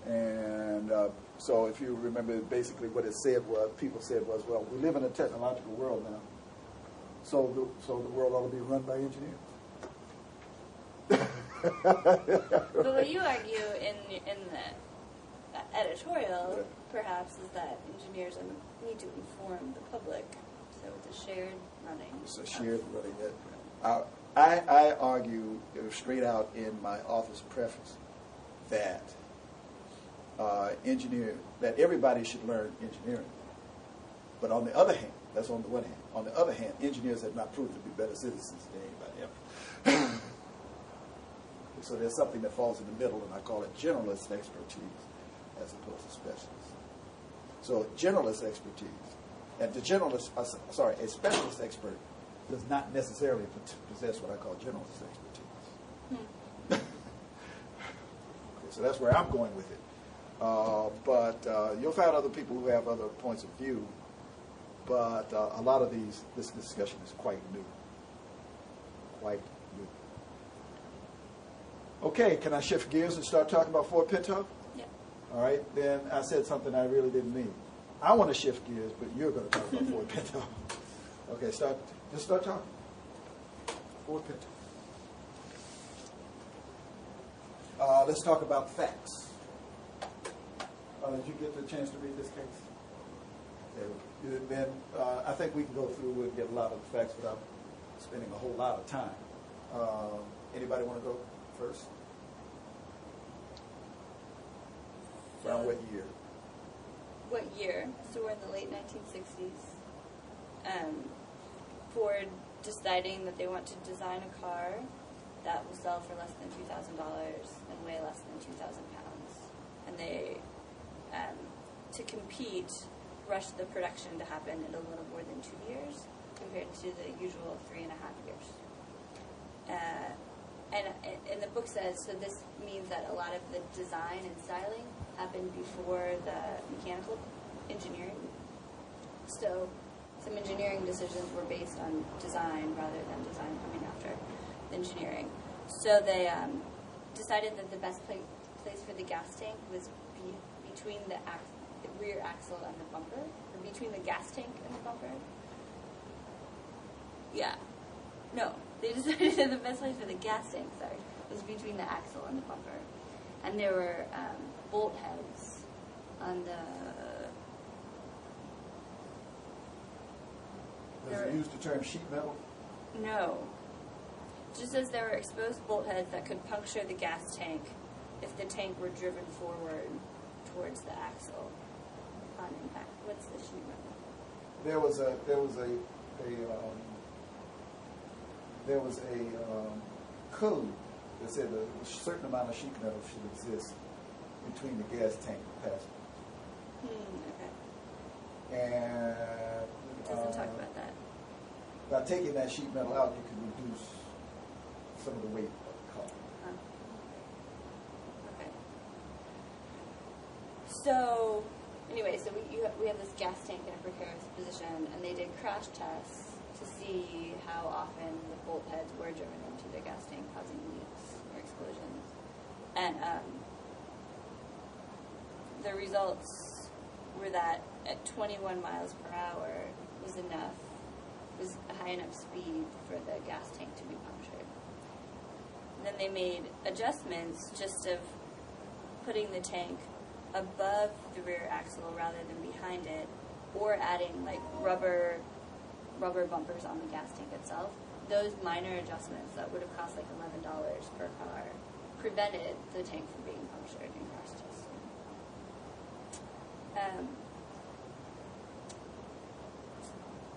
And so if you remember, basically what it said was, people said was, well, we live in a technological world now, so the world ought to be run by engineers. But what you argue in the editorial, perhaps, is that engineers need to inform the public, so it's a shared running. It's a shared running. I argue straight out in my author's preface that that everybody should learn engineering. But on the other hand, that's on the one hand. On the other hand, engineers have not proved to be better citizens than anybody else. So there's something that falls in the middle, and I call it generalist expertise as opposed to specialist. So generalist expertise, and a specialist expert does not necessarily possess what I call generalist expertise. Okay, so that's where I'm going with it. But you'll find other people who have other points of view, but a lot of this discussion is quite new. Quite new. Okay, can I shift gears and start talking about Ford Pinto? Yeah. All right, then I said something I really didn't mean. I want to shift gears, but you're going to talk about Ford Pinto. Okay, just start talking. Ford Pinto. Let's talk about facts. Did you get the chance to read this case? Okay. Then I think we can go through and get a lot of the facts without spending a whole lot of time. Anybody want to go first? Around what year? What year? So we're in the late 1960s. Ford deciding that they want to design a car that will sell for less than $2,000 and weigh less than 2,000 pounds. And they, to compete, rushed the production to happen in a little more than 2 years compared to the usual 3.5 years. And the book says, so this means that a lot of the design and styling happened before the mechanical engineering. So some engineering decisions were based on design rather than design coming after engineering. So they decided that the best place for the gas tank was between the rear axle and the bumper, or between the gas tank and the bumper. Yeah. No, they decided that the best place for the gas tank, was between the axle and the bumper. And there were bolt heads on the... Does it use the term sheet metal? No. Just as there were exposed bolt heads that could puncture the gas tank if the tank were driven forward towards the axle upon impact. What's the sheet metal? There was a code that said a certain amount of sheet metal should exist between the gas tank and passenger. Okay. And It doesn't talk about that. by taking that sheet metal out, you can reduce some of the weight of the car. Okay. So, anyway, so we have this gas tank in a precarious position, and they did crash tests to see how often the bolt heads were driven into the gas tank, causing leaks or explosions. And the results were that at 21 miles per hour was a high enough speed for the gas tank to be punctured. And then they made adjustments just of putting the tank above the rear axle rather than behind it, or adding like rubber bumpers on the gas tank itself. Those minor adjustments that would have cost like $11 per car prevented the tank from being punctured in crash testing.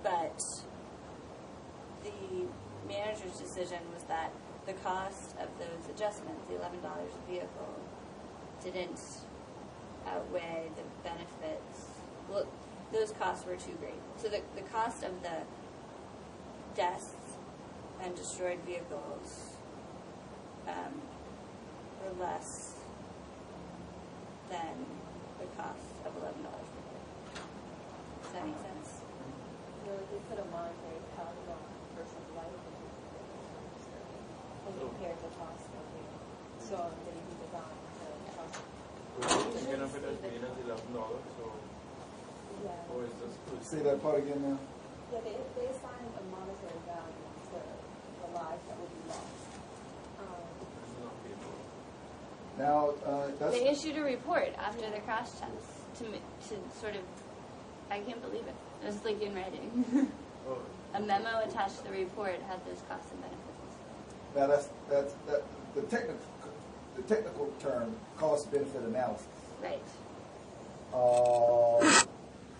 But the manager's decision was that the cost of those adjustments, the $11 a vehicle, didn't outweigh the benefits. Well, those costs were too great. So the cost of the deaths and destroyed vehicles were less than the cost of $11 per vehicle. Does that make sense? They put a monetary value on a person's life and compared the cost of it. So they designed the cost. Thinking of it as being as $11, so Yeah. or is this Say that part again now. Yeah, they assigned a monetary value to the lives that would be lost. Now, that's... They issued a report after the crash test to sort of, I can't believe it. It was like in writing. A memo attached to the report had those costs and benefits. Now, that's the technical term, cost-benefit analysis. Right.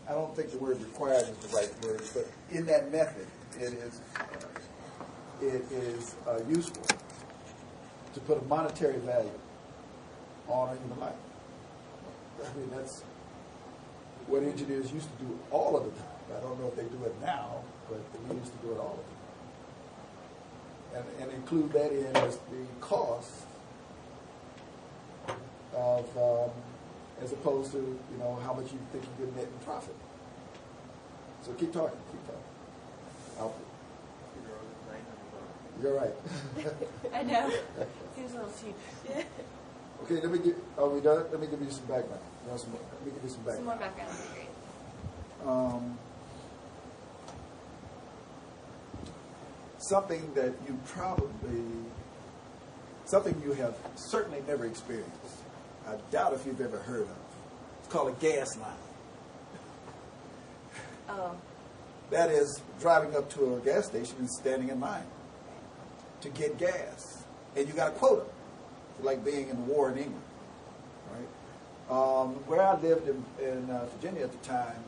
I don't think the word required is the right word, but in that method, it is useful to put a monetary value on a human life. I mean, that's what engineers used to do all of the time. I don't know if they do it now, but they used to do it all the time. And include that in as the cost of, as opposed to, how much you think you get net in profit. So keep talking. Alfred. You're right. I know. Seems a little cheap. Okay, are we done? Let me give you some background. Let me give you some background. Some more background would be great. Something that something you have certainly never experienced. I doubt if you've ever heard of. It's called a gas line. Oh. That is driving up to a gas station and standing in line to get gas. And you got a quota. It's like being in war in England. Right? Where I lived in Virginia at the time,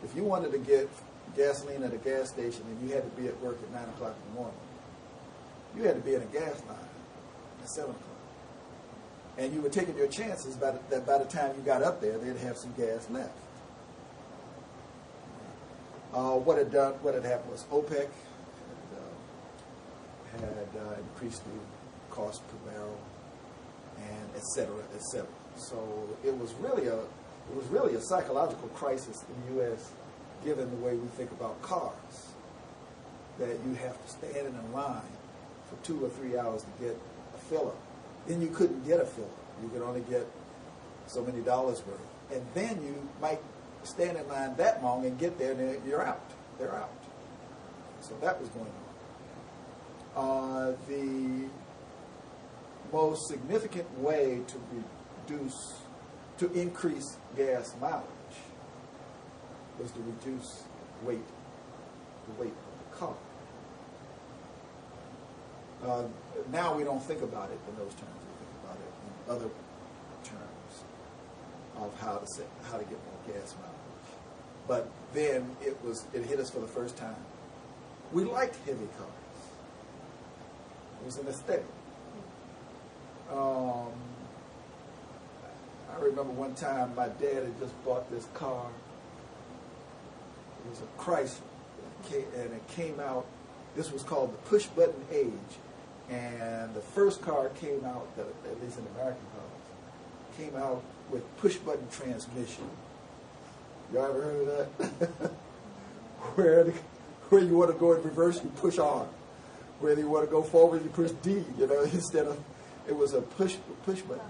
if you wanted to get gasoline at a gas station and you had to be at work at 9 o'clock in the morning, you had to be in a gas line at 7 o'clock. And you were taking your chances that by the time you got up there, they'd have some gas left. What had happened was OPEC had increased the cost per barrel, and et cetera, et cetera. So it was really a psychological crisis in the U.S. given the way we think about cars, that you have to stand in a line for 2 or 3 hours to get a fill-up. Then you couldn't get a fill-up. You could only get so many dollars worth. And then you might stand in line that long and get there and you're out. They're out. So that was going on. The most significant way to increase gas mileage was to reduce the weight of the car. Now we don't think about it in those terms. We think about it in other terms of how to get more gas mileage. But then it hit us for the first time. We liked heavy cars. It was an aesthetic. I remember one time my dad had just bought this car. It was a Chrysler, and it came out. This was called the push-button age, and the first car came out, at least in American cars, came out with push-button transmission. Y'all ever heard of that? where you want to go in reverse, you push R. Where you want to go forward, you push D. You know, instead of it was a push button.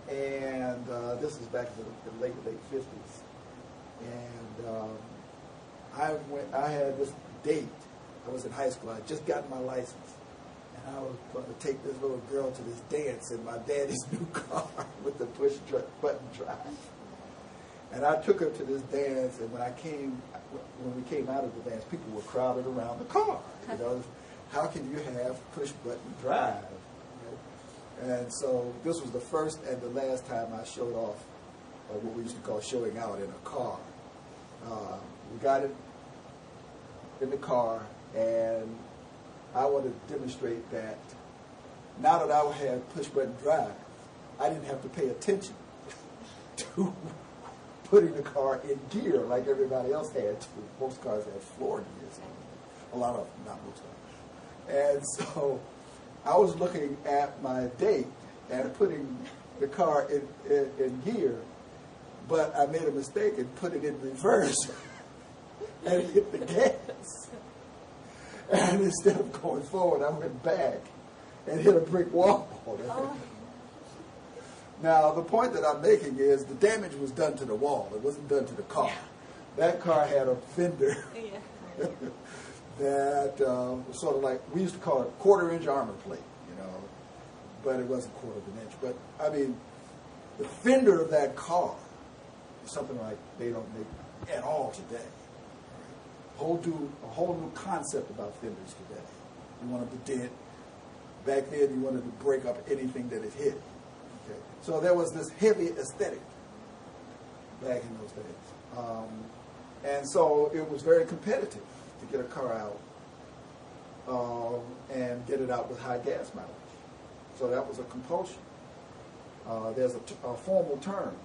And this is back in the late 50s. And I had this date. I was in high school. I had just gotten my license. And I was going to take this little girl to this dance in my daddy's new car with the push-button drive. And I took her to this dance, and when we came out of the dance, people were crowded around the car. You know, how can you have push-button drive? Right? And so this was the first and the last time I showed off what we used to call showing out in a car. We got it in the car, and I wanted to demonstrate that now that I had push-button drive, I didn't have to pay attention to putting the car in gear like everybody else had to. Most cars had floor gears. A lot of them, not most of them. And so I was looking at my date and putting the car in gear, but I made a mistake and put it in reverse and hit the gas. And instead of going forward, I went back and hit a brick wall. Now, the point that I'm making is the damage was done to the wall. It wasn't done to the car. That car had a fender that was sort of like, we used to call it a quarter-inch armor plate, you know, but it wasn't quarter of an inch. But, I mean, the fender of that car is something like they don't make at all today. A whole new concept about fenders today. You wanted to dent. Back then, you wanted to break up anything that it hit. Okay. So there was this heavy aesthetic back in those days. And so it was very competitive to get a car out and get it out with high gas mileage. So that was a compulsion. There's a formal term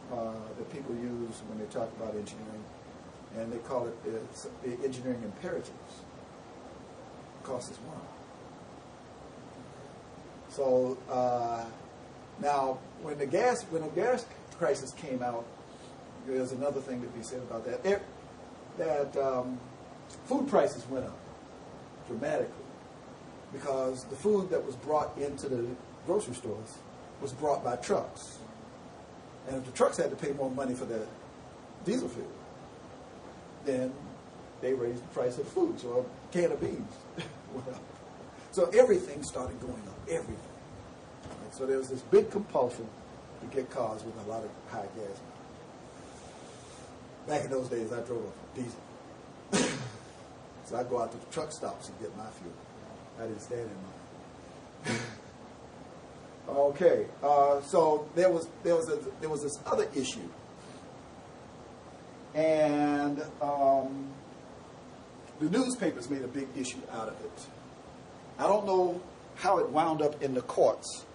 that people use when they talk about engineering, and they call it the engineering imperatives. Cost is one. So now, when the gas crisis came out, there's another thing to be said about that. Food prices went up dramatically because the food that was brought into the grocery stores was brought by trucks. And if the trucks had to pay more money for their diesel fuel, then they raised the price of food. So a can of beans went up. So everything started going up, everything. Right? So there was this big compulsion to get cars with a lot of high gas. Back in those days, I drove a diesel. So I'd go out to the truck stops and get my fuel. I didn't stand in mine. Okay, so there was this other issue, and the newspapers made a big issue out of it. I don't know how it wound up in the courts,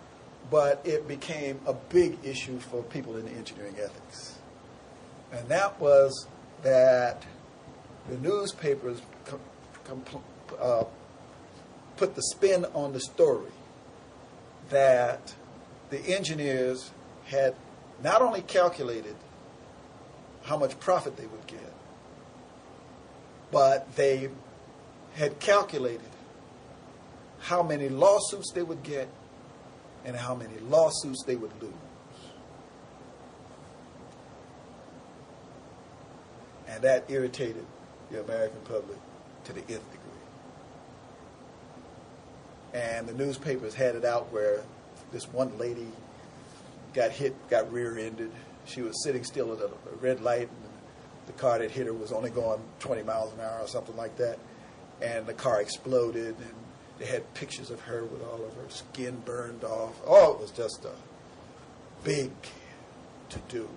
but it became a big issue for people in engineering ethics. And that was that the newspapers put the spin on the story that the engineers had not only calculated how much profit they would get, but they had calculated how many lawsuits they would get and how many lawsuits they would lose. And that irritated the American public to the nth degree. And the newspapers had it out where this one lady got rear-ended. She was sitting still at a red light, and the car that hit her was only going 20 miles an hour or something like that. And the car exploded, and they had pictures of her with all of her skin burned off. Oh, it was just a big to-do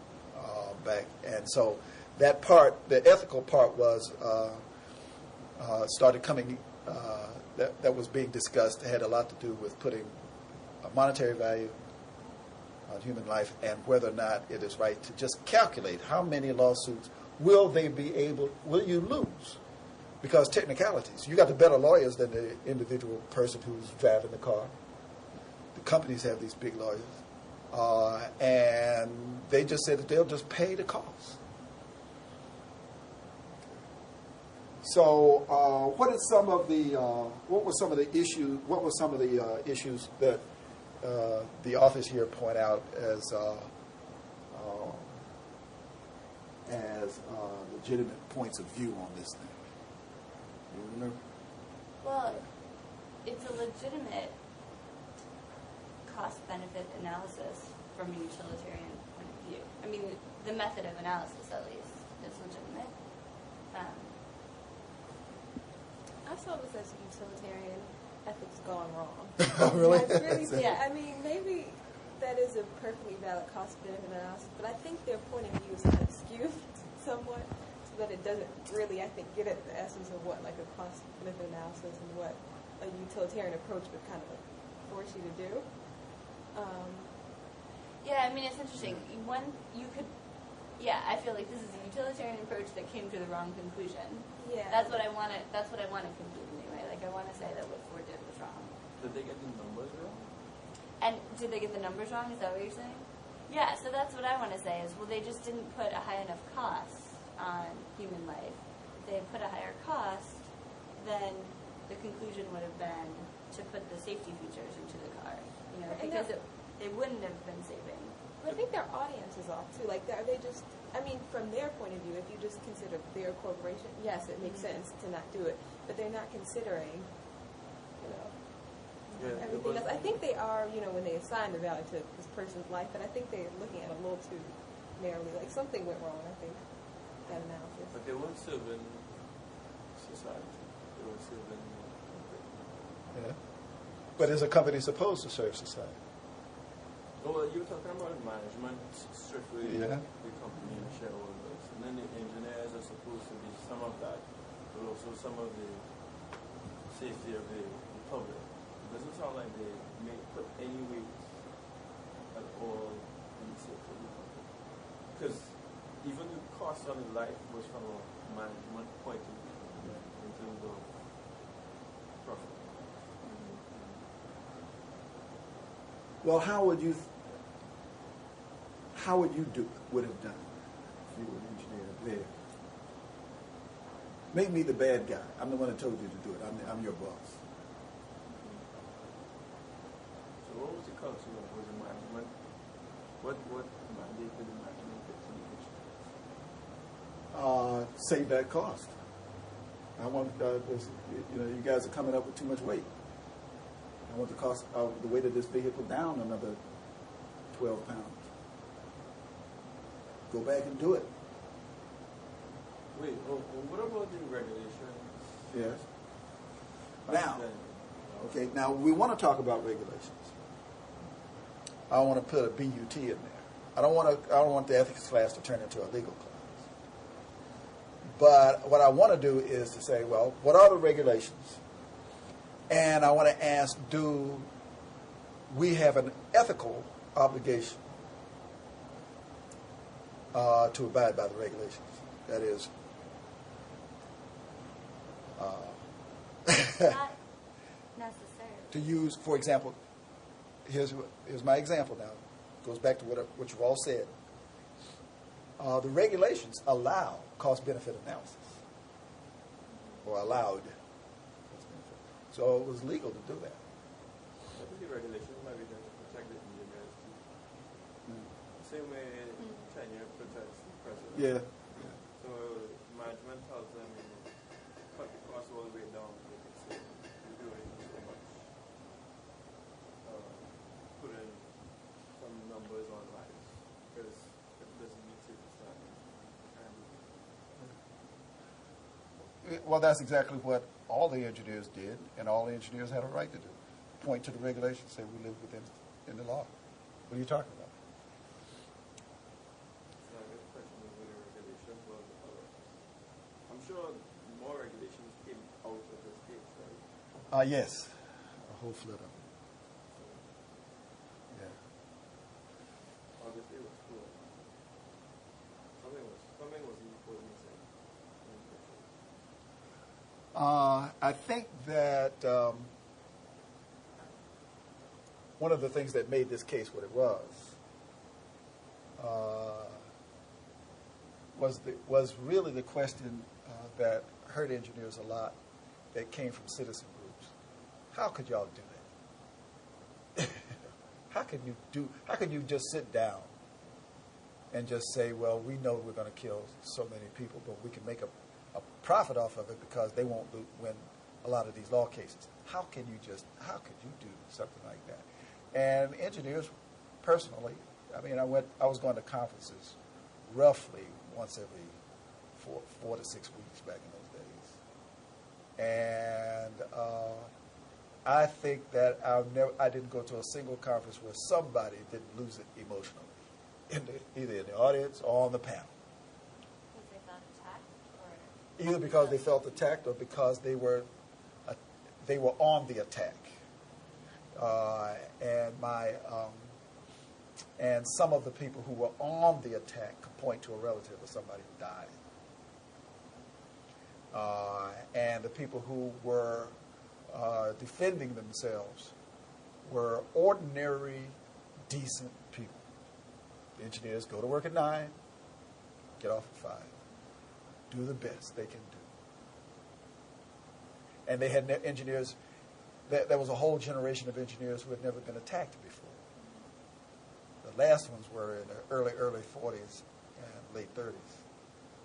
back. And so that part, the ethical part, was started coming that was being discussed had a lot to do with putting a monetary value on human life and whether or not it is right to just calculate how many lawsuits will you lose? Because technicalities, you got the better lawyers than the individual person who's driving the car. The companies have these big lawyers, and they just said that they'll just pay the cost. So, what were some of the issues that the authors here point out as legitimate points of view on this thing? You remember? Well, it's a legitimate cost-benefit analysis from a utilitarian point of view. I mean, the method of analysis, at least, is legitimate. I saw this as utilitarian ethics gone wrong. Oh, really? Yeah, I mean, maybe that is a perfectly valid cost-benefit analysis, but I think their point of view is kind of skewed somewhat, so that it doesn't really, I think, get at the essence of what like a cost-benefit analysis and what a utilitarian approach would kind of force you to do. Yeah, I mean, it's interesting. I feel like this is a utilitarian approach that came to the wrong conclusion. Yeah. That's what I want to conclude anyway. Like, I want to say that what Ford did was wrong. Did they get the numbers wrong? And did they get the numbers wrong? Is that what you're saying? Yeah, so that's what I want to say is, well, they just didn't put a high enough cost on human life. If they had put a higher cost, then the conclusion would have been to put the safety features into the car. You know, because they wouldn't have been saving. I think their audience is off too. Like, are they just? I mean, from their point of view, if you just consider their corporation, yes, it makes sense to not do it. But they're not considering, everything else. I think they are, when they assign the value to this person's life, but I think they're looking at it a little too narrowly. Like, something went wrong, I think, that analysis. But they weren't serving society. They were serving. Yeah. But is a company supposed to serve society? Well, you were talking about management, strictly Yeah. the company and shareholders. And then the engineers are supposed to be some of that, but also some of the safety of the public. It doesn't sound like they may put any weight at all in the safety of the public. Because even the cost on the life was from a management point of view, in terms of profit. Well, how would you would have done it if you were an engineer there? Make me the bad guy. I'm the one that told you to do it. I'm your boss. So what was the culture of? Was it management? What mandate did the management get to the issue? Save that cost. I want you guys are coming up with too much weight. I want the cost of the weight of this vehicle down another 12 pounds. Go back and do it. Wait, what about the regulations? Yes. Back then? Now we want to talk about regulations. I want to put a BUT in there. I don't want the ethics class to turn into a legal class. But what I want to do is to say, well, what are the regulations? And I want to ask, do we have an ethical obligation to abide by the regulations? That is, Not necessarily. to use, for example, here's my example now. It goes back to what you've all said. The regulations allow cost-benefit analysis, or allowed. So it was legal to do that. I think the regulations might be there to protect the engineers too. Same way tenure protects the president. Yeah. So management tells them, cut the cost all the way down. They can say, we're doing so much. Put in some numbers on lives because it doesn't meet safety standards. Well, that's exactly what all the engineers did, and all the engineers had a right to do. Point to the regulations, say we live in the law. What are you talking about? So I guess the question is whether regulations was I'm sure more regulations came out of the states, right? Yes, a whole flit of them. Yeah. Obviously, it was cool. Something was missing. I think that one of the things that made this case what it was really the question that hurt engineers a lot, that came from citizen groups. How could y'all do that? How could you just sit down and just say, well, we know we're going to kill so many people, but we can make a profit off of it because they won't win a lot of these law cases. How could you do something like that? And engineers, personally, I mean, I was going to conferences roughly once every 4 to 6 weeks back in those days. And I think that I didn't go to a single conference where somebody didn't lose it emotionally, either in the audience or on the panel. Because they felt attacked? Or Either because they felt attacked or because they were on the attack. And some of the people who were on the attack could point to a relative of somebody who died. And the people who were defending themselves were ordinary, decent people. The engineers go to work at 9, get off at 5, do the best they can do. And they had engineers. There was a whole generation of engineers who had never been attacked before. The last ones were in the early 40s and late 30s.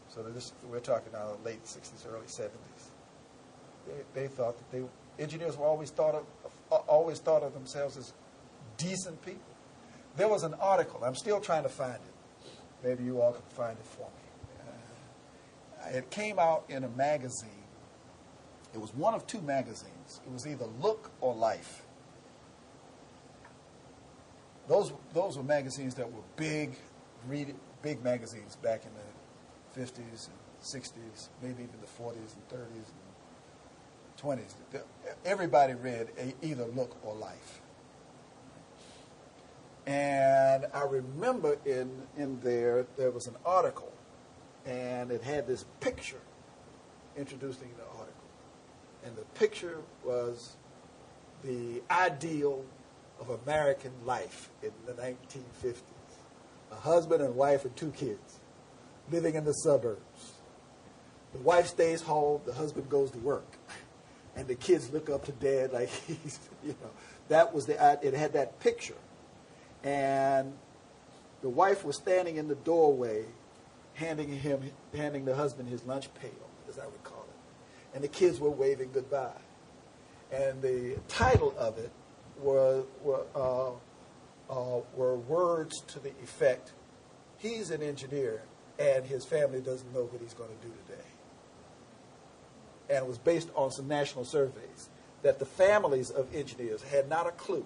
So we're talking now late 60s, early 70s. They thought that engineers were always thought of themselves as decent people. There was an article. I'm still trying to find it. Maybe you all can find it for me. It came out in a magazine. It was one of 2 magazines. It was either Look or Life. Those were magazines that were big magazines back in the 50s and 60s, maybe even the 40s and 30s and 20s. Everybody read either Look or Life. And I remember in there was an article, and it had this picture introducing the article. And the picture was the ideal of American life in the 1950s. A husband and wife and 2 kids living in the suburbs. The wife stays home, the husband goes to work. And the kids look up to dad like he's, that was it had that picture. And the wife was standing in the doorway handing the husband his lunch pail, as I recall it. And the kids were waving goodbye. And the title of it were words to the effect, he's an engineer and his family doesn't know what he's going to do today. And it was based on some national surveys that the families of engineers had not a clue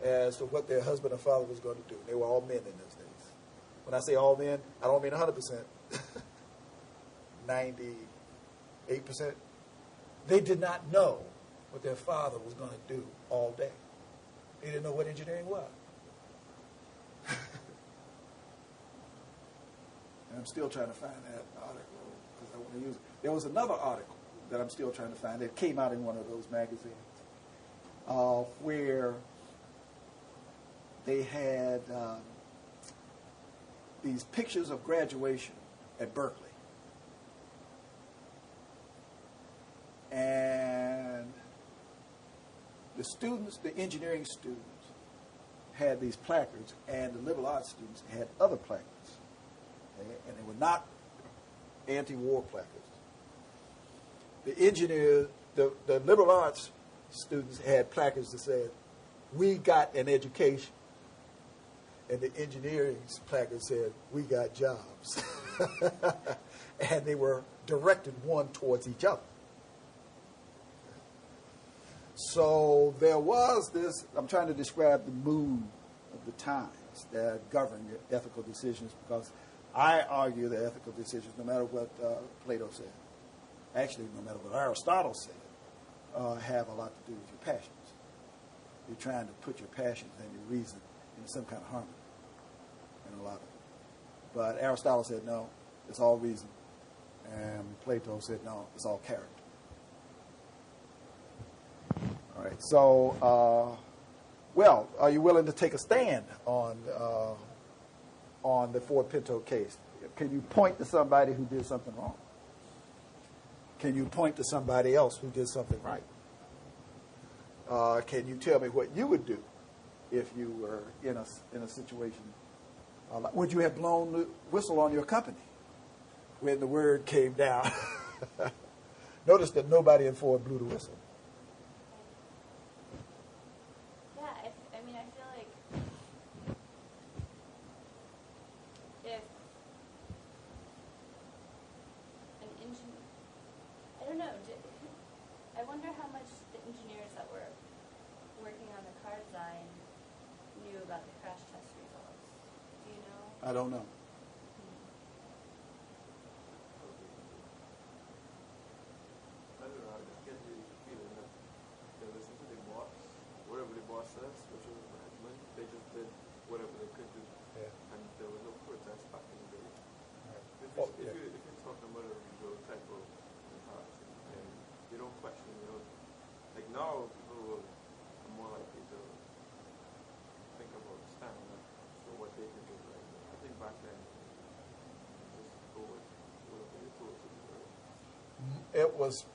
as to what their husband or father was going to do. They were all men in those days. When I say all men, I don't mean 100%. 98%. They did not know what their father was going to do all day. They didn't know what engineering was. And I'm still trying to find that article because I want to use it. There was another article that I'm still trying to find that came out in one of those magazines where they had these pictures of graduation at Berkeley. And the engineering students had these placards, and the liberal arts students had other placards. And they were not anti-war placards. The liberal arts students had placards that said, "We got an education." And the engineering placard said, "We got jobs." And they were directed one towards each other. So there was this, I'm trying to describe the mood of the times that govern ethical decisions, because I argue that ethical decisions, no matter what Plato said, actually no matter what Aristotle said, have a lot to do with your passions. You're trying to put your passions and your reason in some kind of harmony in a lot of it. But Aristotle said, no, it's all reason. And Plato said, no, it's all character. All right, so, well, are you willing to take a stand on the Ford Pinto case? Can you point to somebody who did something wrong? Can you point to somebody else who did something right? Can you tell me what you would do if you were in a situation? Would you have blown the whistle on your company when the word came down? Notice that nobody in Ford blew the whistle. Yeah, I mean, I feel like if an engineer, I don't know, I wonder how much the engineers that were working on the car design knew about the crash test results. Do you know? I don't know. I don't know, I just get the feeling that they listen to the boss, whatever the boss says, which was management, they just did whatever they could do. Yeah. And there was no protest back in the day. Right. If you're talking about a real type of mentality, and you don't question, you don't, like now, people are more likely to think about standing up for what they think is right. I think back then, just go with whatever they told to do. It was,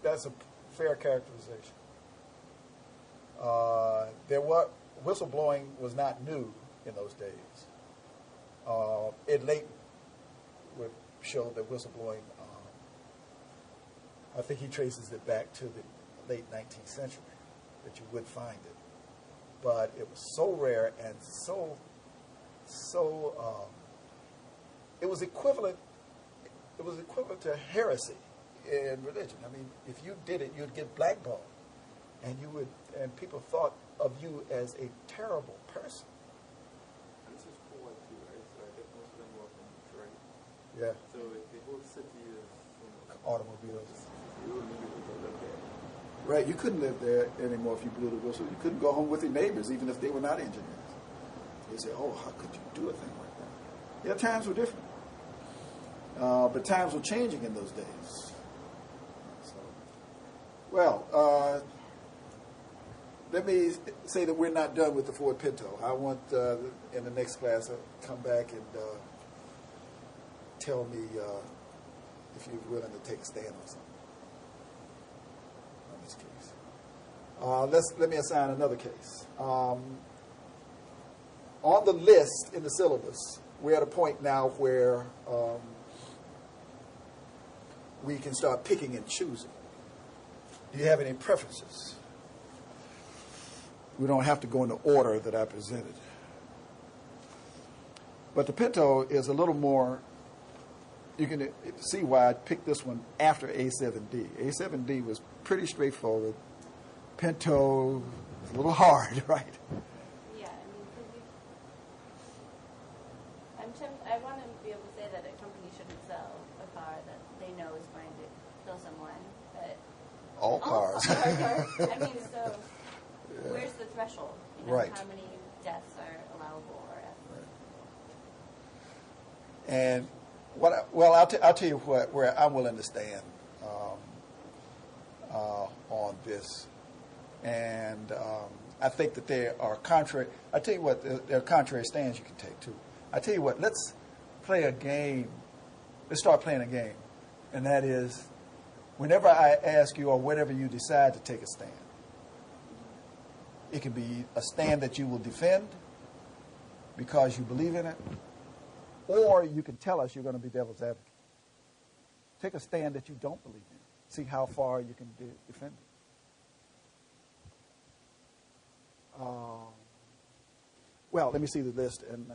that's a fair characterization. Whistleblowing was not new in those days. Ed Layton would show that whistleblowing, I think he traces it back to the late 19th century that you would find it. But it was so rare and so it was equivalent to heresy in religion. I mean, if you did it, you'd get blackballed, and people thought of you as a terrible person. And this is forward too, right? So I guess most of them were from Detroit. Yeah. So the whole city is, Automobiles. you would maybe look at. Right, you couldn't live there anymore if you blew the whistle. You couldn't go home with your neighbors, even if they were not engineers. They say, "Oh, how could you do a thing like that?" Yeah, times were different, but times were changing in those days. So, well, let me say that we're not done with the Ford Pinto. I want in the next class to come back and tell me if you're willing to take a stand on something. This case. Let me assign another case. On the list in the syllabus, we're at a point now where we can start picking and choosing. Do you have any preferences? We don't have to go in the order that I presented. But the Pinto is a little more, you can see why I picked this one after A7D. A7D was pretty straightforward. Pinto is a little hard, right? Yeah, I mean, I want to be able to say that a company shouldn't sell a car that they know is going to kill someone. But all cars. I mean, so where's the threshold? You know, Right. How many deaths are allowable or Right. And I'll tell you where I'm willing to stand on this, and I think that there are contrary. I tell you what, there are contrary stands you can take too. I tell you what, let's play a game. Let's start playing a game, and that is, whenever I ask you or whenever you decide to take a stand, it can be a stand that you will defend because you believe in it, or you can tell us you're going to be devil's advocate. Take a stand that you don't believe in. See how far you can defend it. Well, let me see the list. And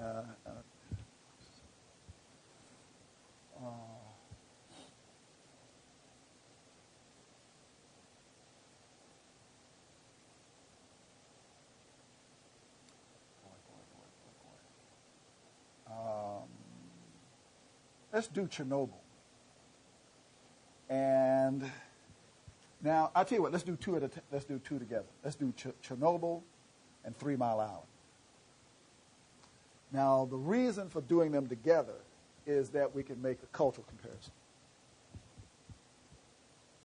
let's do Chernobyl. And Now, I'll tell you what, let's do two together. Let's do Chernobyl and 3 Mile Island. Now, the reason for doing them together is that we can make a cultural comparison.